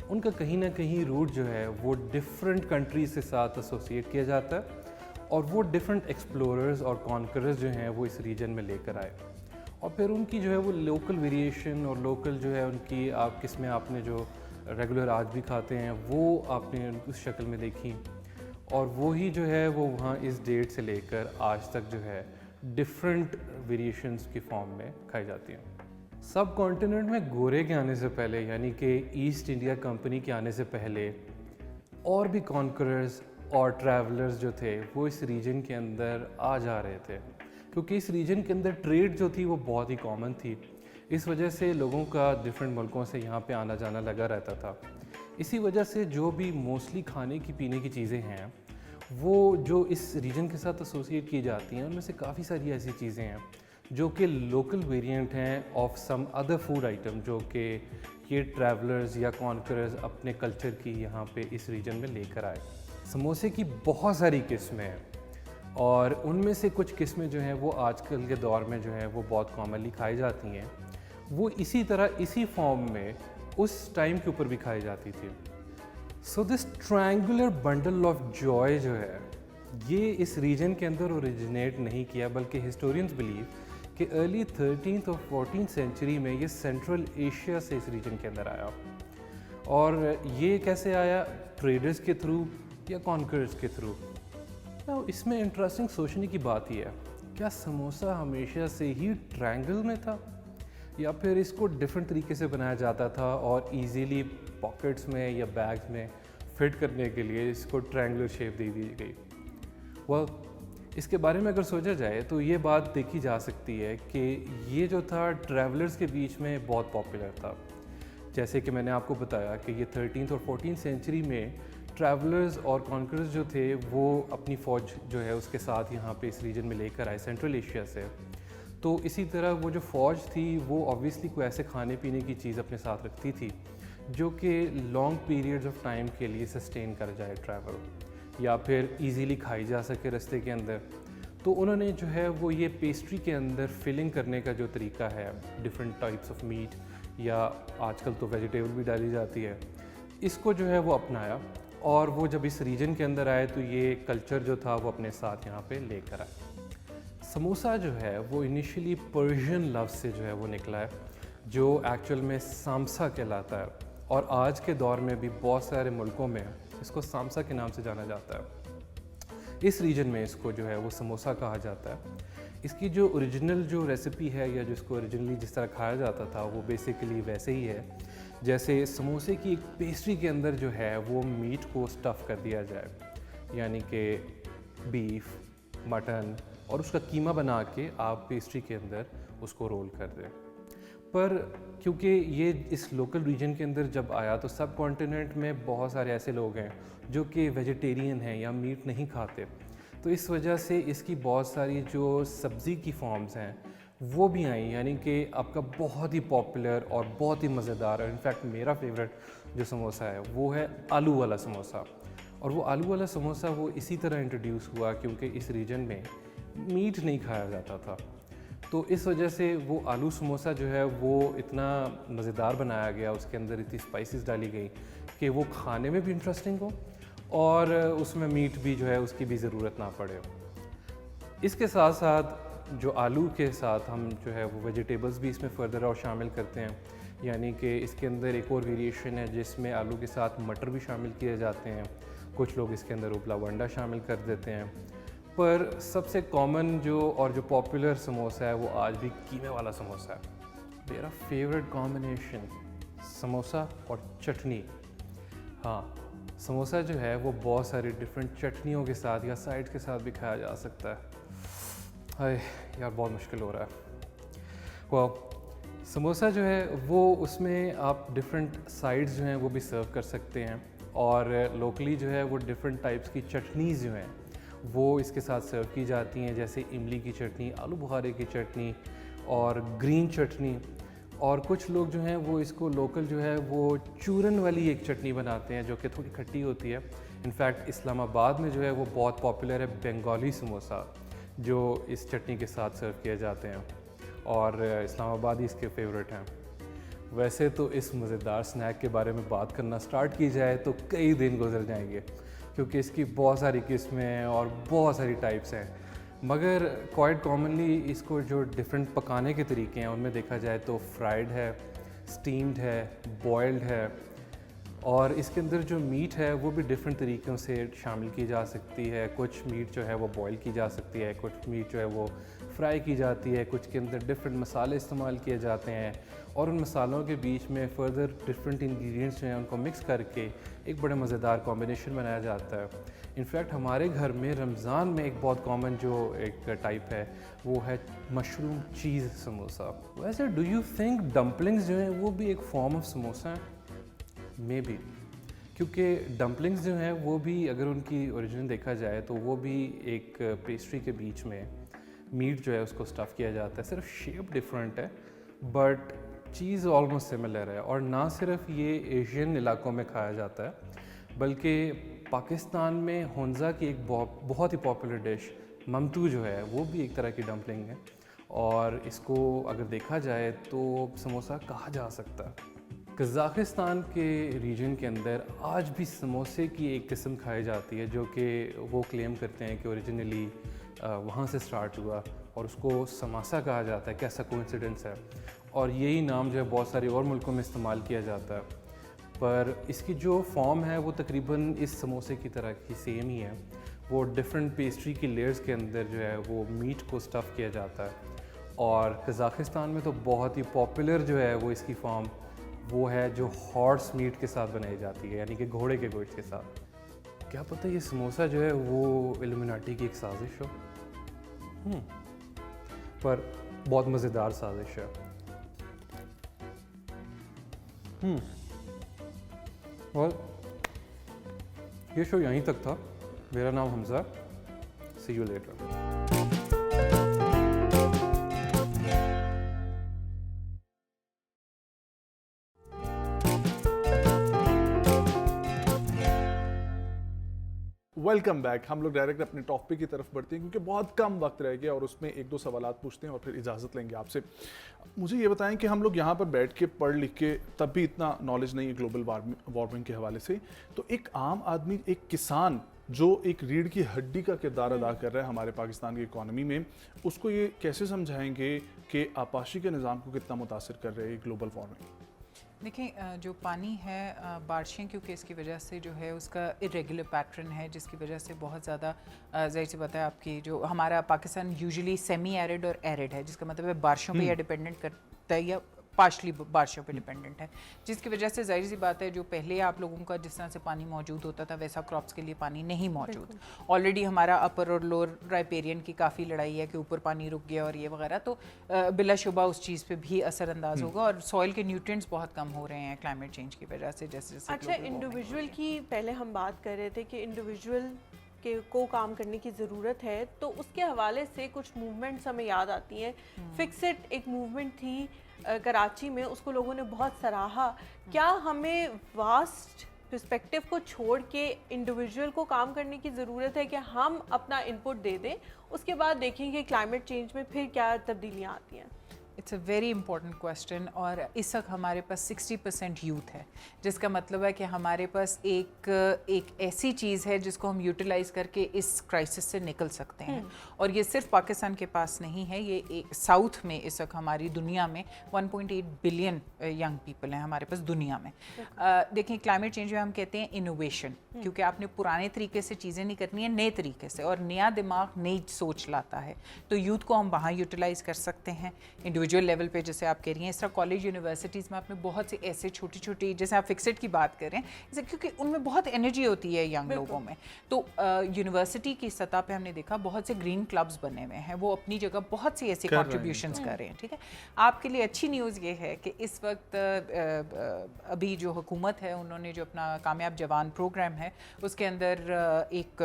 [SPEAKER 7] उनका कहीं ना कहीं रूट जो है वो डिफरेंट कंट्रीज के साथ एसोसिएट किया जाता है, और वो डिफरेंट एक्सप्लोरर्स और कॉन्करर्स जो हैं वो इस रीजन में लेकर आए, और फिर उनकी जो है वो लोकल वेरिएशन और लोकल जो है उनकी आप किस्में आपने जो रेगुलर आज भी खाते हैं वो आपने उस शक्ल में देखी, और वो ही जो है वो वहाँ इस डेट से लेकर आज तक जो है डिफरेंट वेरिएशंस की फॉर्म में खाई जाती हैं। सब कॉन्टिनेंट में गोरे के आने से पहले, यानी कि ईस्ट इंडिया कंपनी के आने से पहले, और भी कॉन्करर्स और ट्रैवलर्स जो थे वो इस रीजन के अंदर आ जा रहे थे, क्योंकि इस रीजन के अंदर ट्रेड जो थी वो बहुत ही कॉमन थी। इस वजह से लोगों का डिफरेंट मुल्कों से यहाँ पे आना जाना लगा रहता था। इसी वजह से जो भी मोस्टली खाने की पीने की चीज़ें हैं वो जो इस रीजन के साथ एसोसिएट की जाती हैं, उनमें से काफ़ी सारी ऐसी चीज़ें हैं जो कि लोकल वेरिएंट हैं of some other food item, जो कि ये ट्रैवलर्स या कॉन्करर्स अपने कल्चर की यहाँ पे इस रीजन में लेकर आए। समोसे की बहुत सारी किस्में हैं, और उनमें से कुछ किस्में जो हैं वो आजकल के दौर में जो है वो बहुत कॉमनली खाई जाती हैं। वो इसी तरह इसी फॉर्म में उस टाइम के ऊपर भी खाई जाती थी। So this triangular bundle of Joy जो है ये इस रीजन के अंदर ओरिजिनेट नहीं किया, बल्कि हिस्टोरियंस बिलीव कि अर्ली 13th और 14th सेंचुरी में ये सेंट्रल एशिया से इस रीजन के अंदर आया। और ये कैसे आया? ट्रेडर्स के थ्रू या कॉन्करर्स के थ्रू। तो इसमें इंटरेस्टिंग सोचने की बात ये है, क्या समोसा हमेशा से ही ट्रायंगल में था, या फिर इसको डिफरेंट तरीके से बनाया जाता था और इजीली पॉकेट्स में या बैग्स में फिट करने के लिए इसको ट्रायंगुलर शेप दे दी गई? इसके बारे में अगर सोचा जाए तो ये बात देखी जा सकती है कि ये जो था ट्रैवलर्स के बीच में बहुत पॉपुलर था। जैसे कि मैंने आपको बताया कि ये 13th और 14th सेंचुरी में ट्रैवलर्स और कॉन्करर्स जो थे वो अपनी फ़ौज जो है उसके साथ यहाँ पे इस रीजन में लेकर आए सेंट्रल एशिया से। तो इसी तरह वो जो फ़ौज थी वो ऑब्वियसली कोई ऐसे खाने पीने की चीज़ अपने साथ रखती थी जो कि लॉन्ग पीरियड्स ऑफ टाइम के लिए सस्टेन कर जाए ट्रैवल, या फिर इजीली खाई जा सके रास्ते के अंदर। तो उन्होंने जो है वो ये पेस्ट्री के अंदर फिलिंग करने का जो तरीका है, डिफरेंट टाइप्स ऑफ मीट या आजकल तो वेजिटेबल भी डाली जाती है, इसको जो है वो अपनाया, और वो जब इस रीजन के अंदर आए तो ये कल्चर जो था वो अपने साथ यहाँ पे लेकर आए। समोसा जो है वो इनिशियली पर्शियन लफ्ज़ से जो है वो निकला है, जो एक्चुअल में सामसा कहलाता है, और आज के दौर में भी बहुत सारे मुल्कों में इसको सामसा के नाम से जाना जाता है। इस रीजन में इसको जो है वो समोसा कहा जाता है। इसकी जो ओरिजिनल जो रेसिपी है या जिसको ओरिजिनली जिस तरह खाया जाता था वो बेसिकली वैसे ही है जैसे समोसे की एक पेस्ट्री के अंदर जो है वो मीट को स्टफ़ कर दिया जाए, यानी कि बीफ, मटन, और उसका कीमा बना के आप पेस्ट्री के अंदर उसको रोल कर दें। पर क्योंकि ये इस लोकल रीजन के अंदर जब आया तो सब कॉन्टिनेंट में बहुत सारे ऐसे लोग हैं जो कि वेजिटेरियन हैं या मीट नहीं खाते, तो इस वजह से इसकी बहुत सारी जो सब्ज़ी की फॉर्म्स हैं वो भी आई, यानी कि आपका बहुत ही पॉपुलर और बहुत ही मज़ेदार, और इनफैक्ट मेरा फेवरेट जो समोसा है वो है आलू वाला समोसा। और वो आलू वाला समोसा वो इसी तरह इंट्रोड्यूस हुआ क्योंकि इस रीजन में मीट नहीं खाया जाता था, तो इस वजह से वो आलू समोसा जो है वो इतना मज़ेदार बनाया गया, उसके अंदर इतनी स्पाइसेस डाली गई कि वो खाने में भी इंटरेस्टिंग हो और उसमें मीट भी जो है उसकी भी ज़रूरत ना पड़े। इसके साथ साथ जो आलू के साथ हम जो है वो वेजिटेबल्स भी इसमें फर्दर और शामिल करते हैं, यानी कि इसके अंदर एक और वेरिएशन है जिसमें आलू के साथ मटर भी शामिल किए जाते हैं, कुछ लोग इसके अंदर उपला वंडा शामिल कर देते हैं। पर सबसे कॉमन जो पॉपुलर समोसा है वो आज भी कीमे वाला समोसा है। मेरा फेवरेट कॉम्बिनेशन समोसा और चटनी। हाँ, समोसा जो है वो बहुत सारी डिफरेंट चटनियों के साथ या साइड के साथ भी खाया जा सकता है। हाय यार, बहुत मुश्किल हो रहा है। वो समोसा जो है वो उसमें आप डिफरेंट साइड्स जो हैं वो भी सर्व कर सकते हैं, और लोकली जो है वो डिफरेंट टाइप्स की चटनीज़ जो हैं وہ اس کے ساتھ سرو کی جاتی ہیں، جیسے املی کی چٹنی، آلو بخارے کی چٹنی اور گرین چٹنی. اور کچھ لوگ جو ہیں وہ اس کو لوکل جو ہے وہ چورن والی ایک چٹنی بناتے ہیں جو کہ تھوڑی کھٹی ہوتی ہے. انفیکٹ اسلام آباد میں جو ہے وہ بہت پاپولر ہے بنگالی سموسا جو اس چٹنی کے ساتھ سرو کیے جاتے ہیں، اور اسلام آبادی اس کے فیوریٹ ہیں. ویسے تو اس مزیدار سنیک کے بارے میں بات کرنا سٹارٹ کی جائے تو کئی دن گزر جائیں گے، کیونکہ اس کی بہت ساری قسمیں ہیں اور بہت ساری ٹائپس ہیں. مگر کوائٹ کامنلی اس کو جو ڈفرینٹ پکانے کے طریقے ہیں ان میں دیکھا جائے تو فرائیڈ ہے، اسٹیمڈ ہے، بوائلڈ ہے، اور اس کے اندر جو میٹ ہے وہ بھی ڈفرینٹ طریقوں سے شامل کی جا سکتی ہے. کچھ میٹ جو ہے وہ بوائل کی جا سکتی ہے، کچھ میٹ جو ہے وہ فرائی کی جاتی ہے، کچھ کے اندر ڈفرینٹ مسالے استعمال کیے جاتے ہیں، اور ان مسالوں کے بیچ میں فردر ڈفرینٹ انگریڈینٹس جو ہیں ان کو مکس کر کے ایک بڑے مزیدار کمبینیشن بنایا جاتا ہے. انفیکٹ ہمارے گھر میں رمضان میں ایک بہت کامن جو ایک ٹائپ ہے وہ ہے مشروم چیز سموسا. ویسے ڈو یو تھنک ڈمپلنگز جو ہیں وہ بھی ایک فارم آف سموسا ہیں؟ مے بی، کیونکہ ڈمپلنگز جو ہیں وہ بھی اگر ان کی اوریجن دیکھا جائے تو وہ بھی ایک پیسٹری کے بیچ میں میٹ جو ہے اس کو اسٹف کیا جاتا ہے. صرف شیپ ڈفرینٹ ہے بٹ چیز آلموسٹ سملر ہے. اور نہ صرف یہ ایشین علاقوں میں کھایا جاتا ہے بلکہ پاکستان میں ہنزا کی ایک بہت ہی پاپولر ڈش ممتو جو ہے وہ بھی ایک طرح کی ڈمپلنگ ہے، اور اس کو اگر دیکھا جائے تو سموسا کہا جا سکتا ہے. قزاقستان کے ریجن کے اندر آج بھی سموسے کی ایک قسم کھائی جاتی ہے جو کہ وہ کلیم کرتے ہیں کہ اوریجنلی وہاں سے سٹارٹ ہوا، اور اس کو سماسا کہا جاتا ہے. کیسا کوئنسیڈنس ہے، اور یہی نام جو ہے بہت سارے اور ملکوں میں استعمال کیا جاتا ہے. پر اس کی جو فارم ہے وہ تقریباً اس سموسے کی طرح کی سیم ہی ہے. وہ ڈفرینٹ پیسٹری کی لیئرز کے اندر جو ہے وہ میٹ کو اسٹف کیا جاتا ہے. اور قزاقستان میں تو بہت ہی پاپولر جو ہے وہ اس کی فارم وہ ہے جو ہارس میٹ کے ساتھ بنائی جاتی ہے، یعنی کہ گھوڑے کے گوشت کے ساتھ. کیا پتہ یہ سموسا جو ہے وہ الومیناٹی کی ایک سازش ہو، پر بہت مزیدار سازش ہے. اور یہ شو یہیں تک تھا. میرا نام حمزہ. سی یو لیٹر.
[SPEAKER 2] Welcome back. ہم لوگ ڈائریکٹ اپنے ٹاپک کی طرف بڑھتے ہیں کیونکہ بہت کم وقت رہ گیا، اور اس میں ایک دو سوالات پوچھتے ہیں اور پھر اجازت لیں گے آپ سے. مجھے یہ بتائیں کہ ہم لوگ یہاں پر بیٹھ کے پڑھ لکھ کے تب بھی اتنا نالج نہیں ہے گلوبل وارمنگ کے حوالے سے، تو ایک عام آدمی، ایک کسان جو ایک ریڑھ کی ہڈی کا کردار ادا کر رہا ہے ہمارے پاکستان کی اکانومی میں، اس کو یہ کیسے سمجھائیں گے کہ آبپاشی کے نظام کو کتنا متاثر کر رہے ہیں گلوبل وارمنگ؟
[SPEAKER 3] دیکھیں جو پانی ہے، بارشیں کیونکہ اس کی وجہ سے جو ہے اس کا ارریگولر پیٹرن ہے، جس کی وجہ سے بہت زیادہ ظاہر سی بات ہے آپ کی جو ہمارا پاکستان یوزلی سیمی ایرڈ اور ایرڈ ہے، جس کا مطلب ہے بارشوں پہ یہ ڈپینڈنٹ کرتا ہے یا پارشلی بارشوں پہ ڈپینڈنٹ ہے، جس کی وجہ سے ظاہر سی بات ہے جو پہلے آپ لوگوں کا جس طرح سے پانی موجود ہوتا تھا ویسا کراپس کے لیے پانی نہیں موجود. آلریڈی ہمارا اپر اور لوور رائپیرین کی کافی لڑائی ہے کہ اوپر پانی رک گیا اور یہ وغیرہ، تو بلا شبہ اس چیز پہ بھی اثر انداز ہوگا، اور سوئل کے نیوٹرینٹس بہت کم ہو رہے ہیں کلائمیٹ چینج کی وجہ سے. جیسے
[SPEAKER 1] اچھا، انڈیویجول کی پہلے ہم بات کر رہے تھے کہ انڈیویجول کو کام کرنے کی ضرورت ہے، تو اس کے حوالے سے کچھ موومنٹس ہمیں یاد آتی ہیں. فکس اٹ ایک موومنٹ تھی کراچی میں، اس کو لوگوں نے بہت سراہا. کیا ہمیں واسٹ پرسپیکٹو کو چھوڑ کے انڈیویجول کو کام کرنے کی ضرورت ہے کہ ہم اپنا انپٹ دے دیں، اس کے بعد دیکھیں کہ کلائمیٹ چینج میں پھر کیا تبدیلیاں آتی ہیں؟
[SPEAKER 3] It's a very important question. اور اس وقت ہمارے پاس 60% یوتھ ہے، جس کا مطلب ہے کہ ہمارے پاس ایک ایسی چیز ہے جس کو ہم یوٹیلائز کر کے اس کرائسس سے نکل سکتے ہیں. اور یہ صرف پاکستان کے پاس نہیں ہے، یہ ساؤتھ میں اس وقت ہماری دنیا میں 1.8 بلین ینگ پیپل ہیں ہمارے پاس دنیا میں. دیکھیں کلائمیٹ چینج میں ہم کہتے ہیں انوویشن، کیونکہ آپ نے پرانے طریقے سے چیزیں نہیں کرنی ہیں، نئے طریقے سے، اور نیا دماغ نئی سوچ لاتا ہے. تو یوتھ کو ہم وہاں یوٹیلائز کر سکتے ہیں انڈیویجول لیول پہ، جیسے آپ کہہ رہی ہیں. اس طرح کالج یونیورسٹیز میں آپ نے بہت سے ایسے چھوٹی چھوٹی، جیسے آپ فکسڈ کی بات کر رہے ہیں، کیونکہ ان میں بہت انرجی ہوتی ہے ینگ لوگوں میں. تو یونیورسٹی کی سطح پہ ہم نے دیکھا بہت سے گرین کلبز بنے ہوئے ہیں، وہ اپنی جگہ بہت سی ایسی کنٹریبیوشنز کر رہے ہیں. ٹھیک ہے، آپ کے لیے اچھی نیوز یہ ہے کہ اس وقت ابھی جو حکومت ہے انہوں نے جو اپنا کامیاب جوان پروگرام ہے اس کے اندر ایک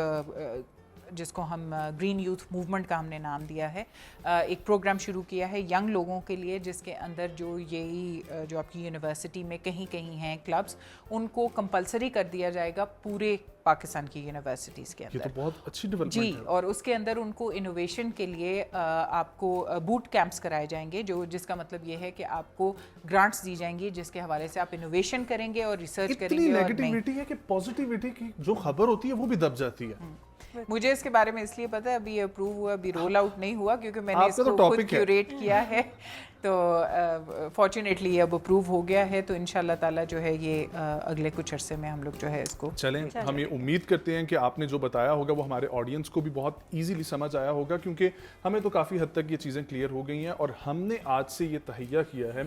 [SPEAKER 3] جس کو ہم گرین یوتھ موومنٹ کا ہم نے نام دیا ہے، ایک پروگرام شروع کیا ہے ینگ لوگوں کے لیے، جس کے اندر جو یہی جو آپ کی یونیورسٹی میں کہیں کہیں ہیں کلبس، ان کو کمپلسری کر دیا جائے گا پورے پاکستان کی یونیورسٹیز کے
[SPEAKER 2] یہ
[SPEAKER 3] اندر.
[SPEAKER 2] تو بہت اچھی ڈیولپمنٹ
[SPEAKER 3] جی،
[SPEAKER 2] ہے.
[SPEAKER 3] اور اس کے اندر ان کو انوویشن کے لیے آپ کو بوٹ کیمپس کرائے جائیں گے، جس کا مطلب یہ ہے کہ آپ کو گرانٹس دی جائیں گی جس کے حوالے سے آپ انوویشن کریں گے اور ریسرچ کریں
[SPEAKER 2] اتنی
[SPEAKER 3] گے. اور
[SPEAKER 2] نیگیٹیوٹی ہے کہ پازیٹیوٹی کی جو خبر ہوتی ہے وہ بھی دب جاتی ہے.
[SPEAKER 3] مجھے اس کے بارے میں اس لیے پتا ہے ابھی یہ اپروو ہوا، ابھی رول آؤٹ نہیں ہوا کیونکہ میں نے
[SPEAKER 2] آپ
[SPEAKER 3] اس
[SPEAKER 2] کا تو
[SPEAKER 3] کو خود
[SPEAKER 2] topic ہے.
[SPEAKER 3] کیوریٹ کیا ہے، تو فارچونیٹلی یہ اب اپروو ہو گیا ہے، تو انشاءاللہ تعالیٰ جو ہے یہ اگلے کچھ عرصے میں ہم لوگ جو ہے اس کو
[SPEAKER 2] چلیں ہم یہ امید کرتے ہیں کہ آپ نے جو بتایا ہوگا وہ ہمارے آڈینس کو بھی بہت ایزیلی سمجھ آیا ہوگا، کیونکہ ہمیں تو کافی حد تک یہ چیزیں کلیئر ہو گئی ہیں. اور ہم نے آج سے یہ تہیہ کیا ہے،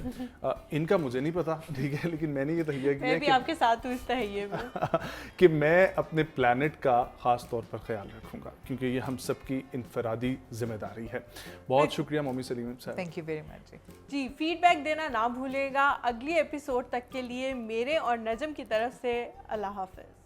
[SPEAKER 2] ان کا مجھے نہیں پتا ٹھیک ہے، لیکن میں نے یہ تہیہ کیا
[SPEAKER 1] میں
[SPEAKER 2] ہے
[SPEAKER 1] بھی آپ کے ساتھ ہوں اس تہیے میں
[SPEAKER 2] کہ میں اپنے پلانٹ کا خاص طور پر خیال رکھوں گا، کیونکہ یہ ہم سب کی انفرادی ذمہ داری ہے. بہت شکریہ مومی سلیم صاحب.
[SPEAKER 3] Thank you very much.
[SPEAKER 1] جی، فیڈ بیک دینا نہ بھولے گا. اگلی ایپیسوڈ تک کے لیے میرے اور نجم کی طرف سے اللہ حافظ.